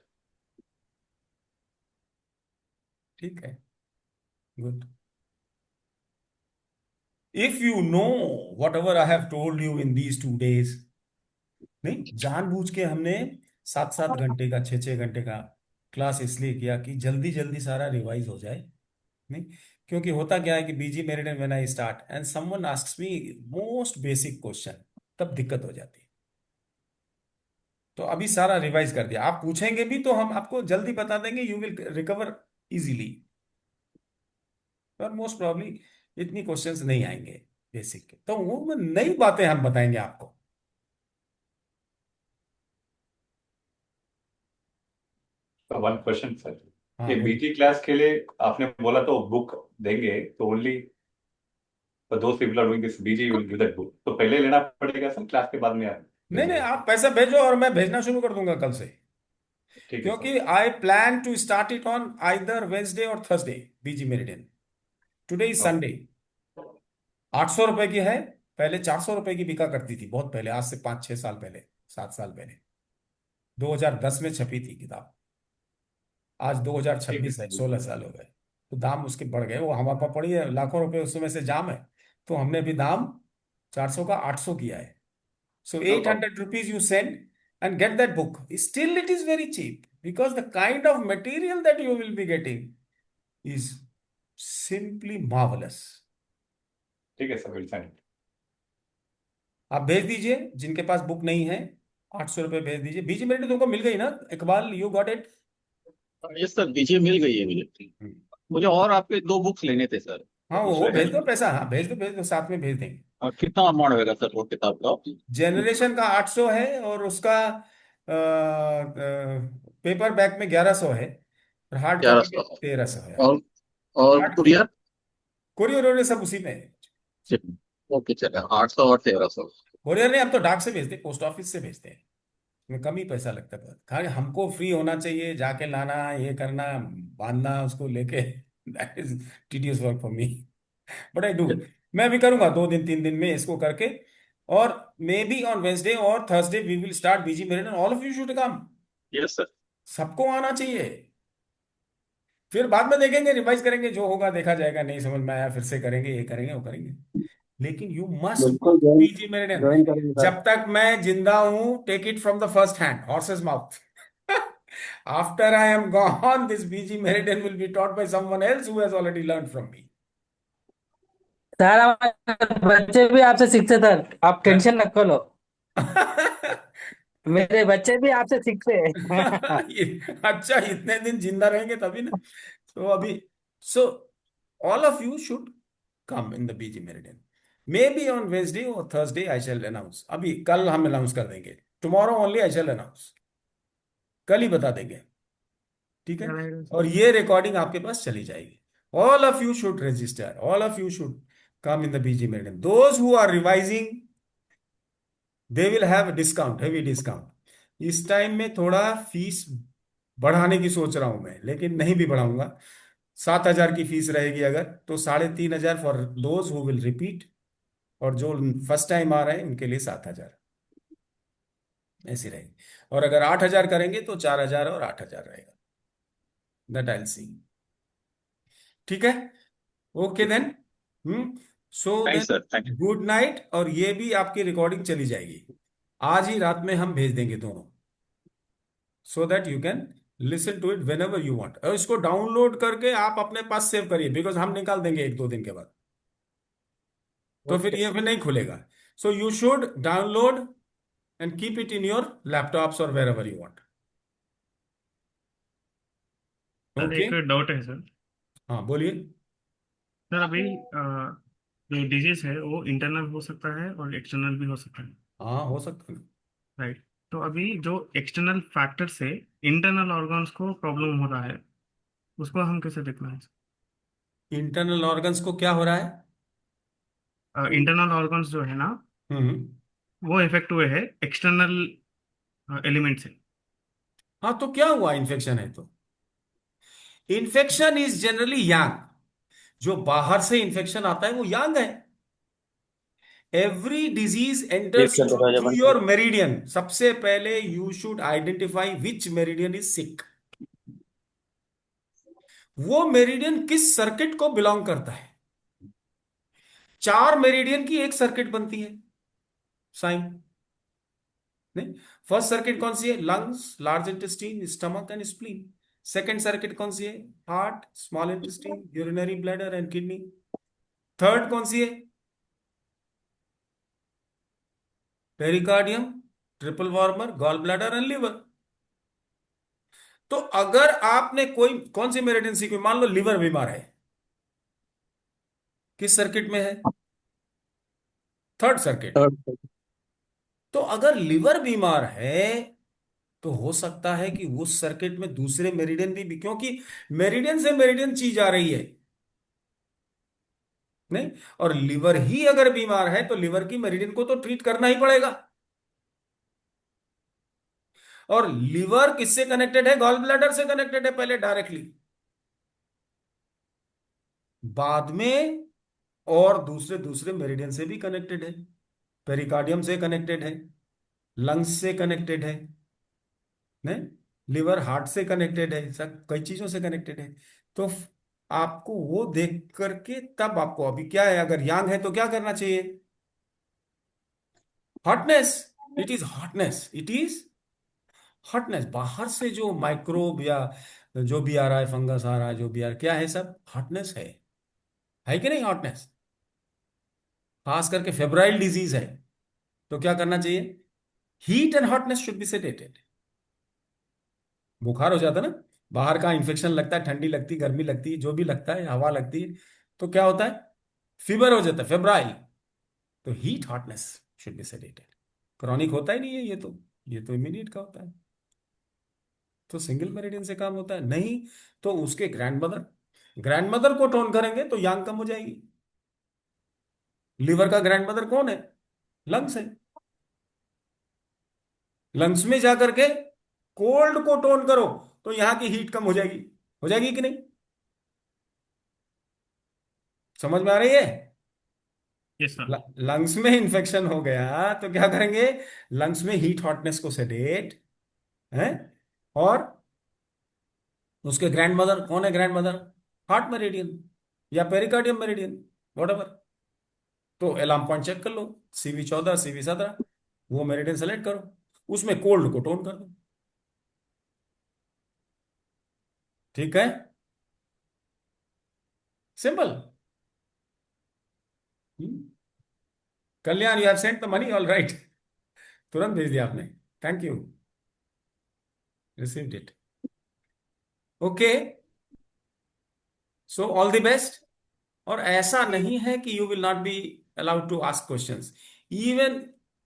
ठीक है, good. If you know whatever I have told you in these 2 days, नहीं जानबूझ के हमने 7-7 घंटे का 6-6 घंटे का क्लास इसलिए किया कि जल्दी जल्दी सारा रिवाइज हो जाए। नहीं, क्योंकि होता क्या है कि BG meridian when I start and someone asks me most basic question, तब दिक्कत हो जाती है। तो अभी सारा रिवाइज कर दिया, आप पूछेंगे भी तो हम आपको जल्दी बता देंगे, यू विल रिकवर इजीली। पर मोस्ट प्रॉब्ली इतनी क्वेश्चंस नहीं आएंगे बेसिक के, तो वो नई बातें हम बताएंगे आपको। वन क्वेश्चन सर, हाँ ये बोलिए। बीटी क्लास के लिए आपने बोला तो बुक देंगे, तो only for those people are doing this BG will give that book, तो पहले लेना पड़ेगा सर क्लास के बाद में आप नहीं नहीं, देंगे? आप पैसा भेजो और मैं भेजना शुरू कर दूंगा कल से, ठीक है सर। क्योंकि I plan to start it on either Wednesday और Thursday, BG meridian. Today is Sunday. 800 रुपए की है, पहले 400 रुपए की बिका करती थी बहुत पहले, आज से 5-6 साल पहले, 7 साल पहले, 2010 में छपी थी किताब। आज ठीक 2026 है, 16 साल हो गए, तो दाम उसके बढ़ गए। वो हमारे पास पड़ी है लाखों रुपए, उसमें से जाम है, तो हमने भी दाम 400 का 800 किया है। So no eight problem. hundred rupees you send and get that book. Still, it is very cheap because the kind of material that you will be getting is simply marvelous. ठीक है सर, विल सेंड। आप भेज दीजिए, जिनके पास book नहीं है 800 रुपये भेज दीजिए। बीजी मिनट तुमको मिल गई ना Iqbal, you got it? Yes sir, दीजिए, मिल गई है मुझे। मुझे और आपके 2 बुक्स लेने थे सर, हाँ वो दूसरे भेज हैं। दो पैसा, हाँ भेज दो साथ में भेज देंगे। और कितना अमाउंट होगा सर वो किताब का? जनरेशन का 800 है, और उसका पेपर बैक में 1100 है, और हार्ड ग्यारह कॉपी में सौ 1300 है। और हार्ड कुरियर? कोरियर सब उसी में है। ओके, चले 800 और 1300। कोरियर नहीं, हम तो डाक से भेजते, पोस्ट ऑफिस से भेजते हैं, उसमें कम ही पैसा लगता है। खाली हमको फ्री होना चाहिए, जाके लाना, ये करना, बांधना उसको लेके, that is tedious work for me, but I do. मैं भी करूंगा 2 दिन 3 दिन में इसको करके, और मे बी ऑन वेंसडे और Thursday we will start BG meridian, all of you should come. Yes sir. सबको आना चाहिए, फिर बाद में देखेंगे, रिवाइज करेंगे, जो होगा देखा जाएगा, नहीं समझ में आया फिर से करेंगे, ये करेंगे वो करेंगे, लेकिन यू मस्ट बिल्कुल ज्वाइन बीजी मेरिडियन। ज्वाइन करेंगे सर। जब तक मैं जिंदा हूं, take it from the first hand, horse's mouth. After I am gone, this BG meridian will be taught by someone else who has already learn from me. Sir हमारे बच्चे भी आपसे सीखते सर, आप टेंशन न लो। मेरे बच्चे भी आपसे सीखते हैं। अच्छा, इतने दिन जिंदा रहेंगे तभी ना। तो अभी, so all of you should come in the BG meridian, may B on Wednesday और थर्सडे आई शैल अनाउंस। अभी कल हम अनाउंस कर देंगे, tomorrow only I shall announce, कल ही बता देंगे, ठीक है? और ये रिकॉर्डिंग आपके पास चली जाएगी। All of you should register, all of you should come in the BG meridian. Those who are revising, they will have discount, heavy discount. इस टाइम में थोड़ा फीस बढ़ाने की सोच रहा हूं मैं, लेकिन नहीं भी बढ़ाऊंगा। 7,000 की फीस रहेगी अगर, तो 3,500 for those who will repeat, और जो फर्स्ट टाइम आ रहे हैं उनके लिए 7,000 ऐसी रहेगी। और अगर 8,000 करेंगे तो 4,000 और 8,000 रहेगा, दैट आई विल सी। ठीक है, okay then. So thanks sir, thank then you. Good night, और ये भी आपकी रिकॉर्डिंग चली जाएगी, आज ही रात में हम भेज देंगे दोनों, so that you can listen to it whenever you want. और इसको डाउनलोड करके आप अपने पास सेव करिए, बिकॉज हम निकाल देंगे 1-2 दिन के बाद, तो फिर ये फिर नहीं खुलेगा। So you should download and keep it in your laptops और wherever you want. Sir okay, एक डाउट है सर। हाँ बोलिए। सर अभी जो डिजीज है वो इंटरनल हो सकता है और एक्सटर्नल भी हो सकता है, हाँ हो सकता है। राइट? तो अभी जो एक्सटर्नल फैक्टर से इंटरनल ऑर्गन्स को प्रॉब्लम हो रहा है, उसको हम कैसे देखना है? इंटरनल ऑर्गन्स को क्या हो रहा है? इंटरनल ऑर्गन्स जो है ना, हम्म। वो इफेक्ट हुए हैं एक्सटर्नल एलिमेंट से। हाँ तो क्या हुआ, इन्फेक्शन है तो? इन्फेक्शन इज जनरली यांग, जो बाहर से इन्फेक्शन आता है वो यांग है। Every disease enters through your meridian. सबसे पहले you should identify which meridian is sick, वो मेरिडियन किस सर्किट को बिलोंग करता है। 4 मेरिडियन की एक सर्किट बनती है साइन। नहीं, फर्स्ट सर्किट कौन सी है? Lungs, large intestine, stomach and spleen. Second circuit कौन सी है? Heart, small intestine, urinary bladder and kidney. Third कौन सी है? Pericardium, triple warmer, gall bladder and liver. तो अगर आपने कोई कौन सी मेरिडियन सीखी, मान लो लिवर बीमार है, किस सर्किट में है? Third circuit. थर्ड। तो अगर लिवर बीमार है तो हो सकता है कि उस सर्किट में दूसरे मेरिडियन भी, क्योंकि मेरिडियन से मेरिडियन चीज आ रही है। नहीं, और लिवर ही अगर बीमार है तो लिवर की मेरिडियन को तो ट्रीट करना ही पड़ेगा। और लिवर किससे कनेक्टेड है? गॉल ब्लैडर से कनेक्टेड है पहले डायरेक्टली, बाद में और दूसरे दूसरे मेरिडियन से भी कनेक्टेड है। पेरिकार्डियम से कनेक्टेड है, लंग्स से कनेक्टेड है, नहीं, लिवर हार्ट से कनेक्टेड है, सब कई चीजों से कनेक्टेड है। तो आपको वो देख करके तब आपको, अभी क्या है, अगर यांग है तो क्या करना चाहिए? Hotness, it is hotness, it is hotness. बाहर से जो माइक्रोब या जो भी आ रहा है, फंगस आ रहा है, जो भी आ रहा है, क्या है? सब हॉटनेस है कि नहीं? हॉटनेस, खास करके फेब्राइल डिजीज है तो क्या करना चाहिए? Heat and hotness should be sedated. बुखार हो जाता है ना, बाहर का इन्फेक्शन लगता है, ठंडी लगती, गर्मी लगती, जो भी लगता है, हवा लगती है, तो क्या होता है? फीवर हो जाता है, फेब्राइल। तो heat hotness should be sedated. Chronic होता ही नहीं है ये तो इमीडिएट का होता है। तो सिंगल मेरिडियन से काम होता है नहीं। तो उसके ग्रैंडमदर, ग्रैंडमदर को टोन करेंगे तो यांग कम हो जाएगी। लिवर का ग्रैंडमदर कौन है? लंग्स है। लंग्स में जाकर के कोल्ड को टोन करो तो यहां की हीट कम हो जाएगी कि नहीं? समझ में आ रही है? Yes sir. लंग्स में इंफेक्शन हो गया तो क्या करेंगे? लंग्स में हीट हॉटनेस को सेडेट है। और उसके ग्रैंडमदर कौन है? ग्रैंडमदर हार्ट मेरिडियन या पेरिकार्डियम मेरिडियन, व्हाटएवर। तो अलार्म पॉइंट चेक कर लो, CV 14, CV 17, वो मेरिडियन सेलेक्ट करो, उसमें कोल्ड को टोन कर दो। ठीक है, simple. Kalyan, you have sent the money, all right. तुरंत भेज दिया आपने, thank you, received it. Okay, so all the best. और ऐसा नहीं है कि you will not be allowed to ask questions. Even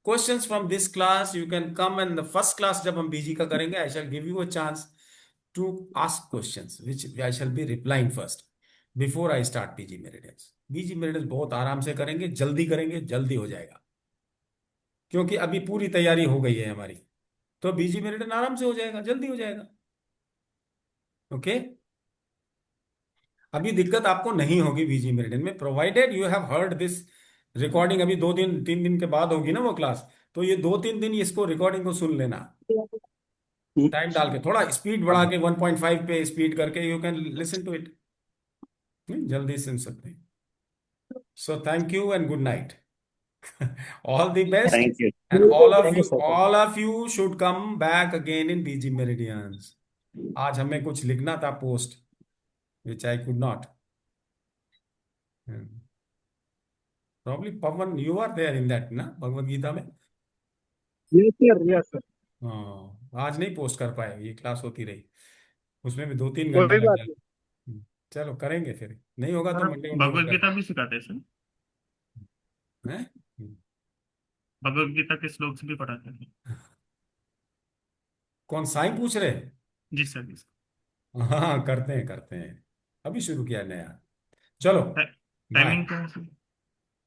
questions from this class you can come, and the first class जब हम बीजी का करेंगे, I shall give you a chance to ask questions which I shall be replying first before I start PG meridians. BG meridians बहुत आराम से करेंगे, जल्दी हो जाएगा, क्योंकि अभी पूरी तैयारी हो गई है हमारी। तो बीजी मेरिडियन आराम से हो जाएगा, जल्दी हो जाएगा। ओके, अभी दिक्कत आपको नहीं होगी बीजी मेरिडियन में, provided you have heard this recording. अभी 2 दिन 3 दिन के बाद होगी ना वो क्लास, तो ये 2-3 दिन इसको रिकॉर्डिंग को सुन लेना, टाइम डाल के, थोड़ा स्पीड बढ़ा के 1.5 पे स्पीड करके you can listen to it, जल्दी सुन सकते हैं। So thank you and good night. All the best, thank you. And thank you sir. All of you should come back again in BG meridians. आज हमें कुछ लिखना था post, which I could not. Probably Pavan, you are there in that ना, भगवत गीता में। Yes sir, yes sir. हाँ, आज नहीं पोस्ट कर पाए, ये क्लास होती रही, उसमें भी 2-3 घंटे कोई लग बात जाए। नहीं। चलो करेंगे, फिर नहीं होगा तो हाँ, मंडे को भगवत कर गीता भी सिखाते हैं सर। हैं? भगवत गीता के श्लोक से भी पढ़ाते हैं। कौन साईं पूछ रहे हैं? जी सर, जी हाँ करते हैं, अभी शुरू किया नया। चलो, बाय। टाइमिंग क्या है सर?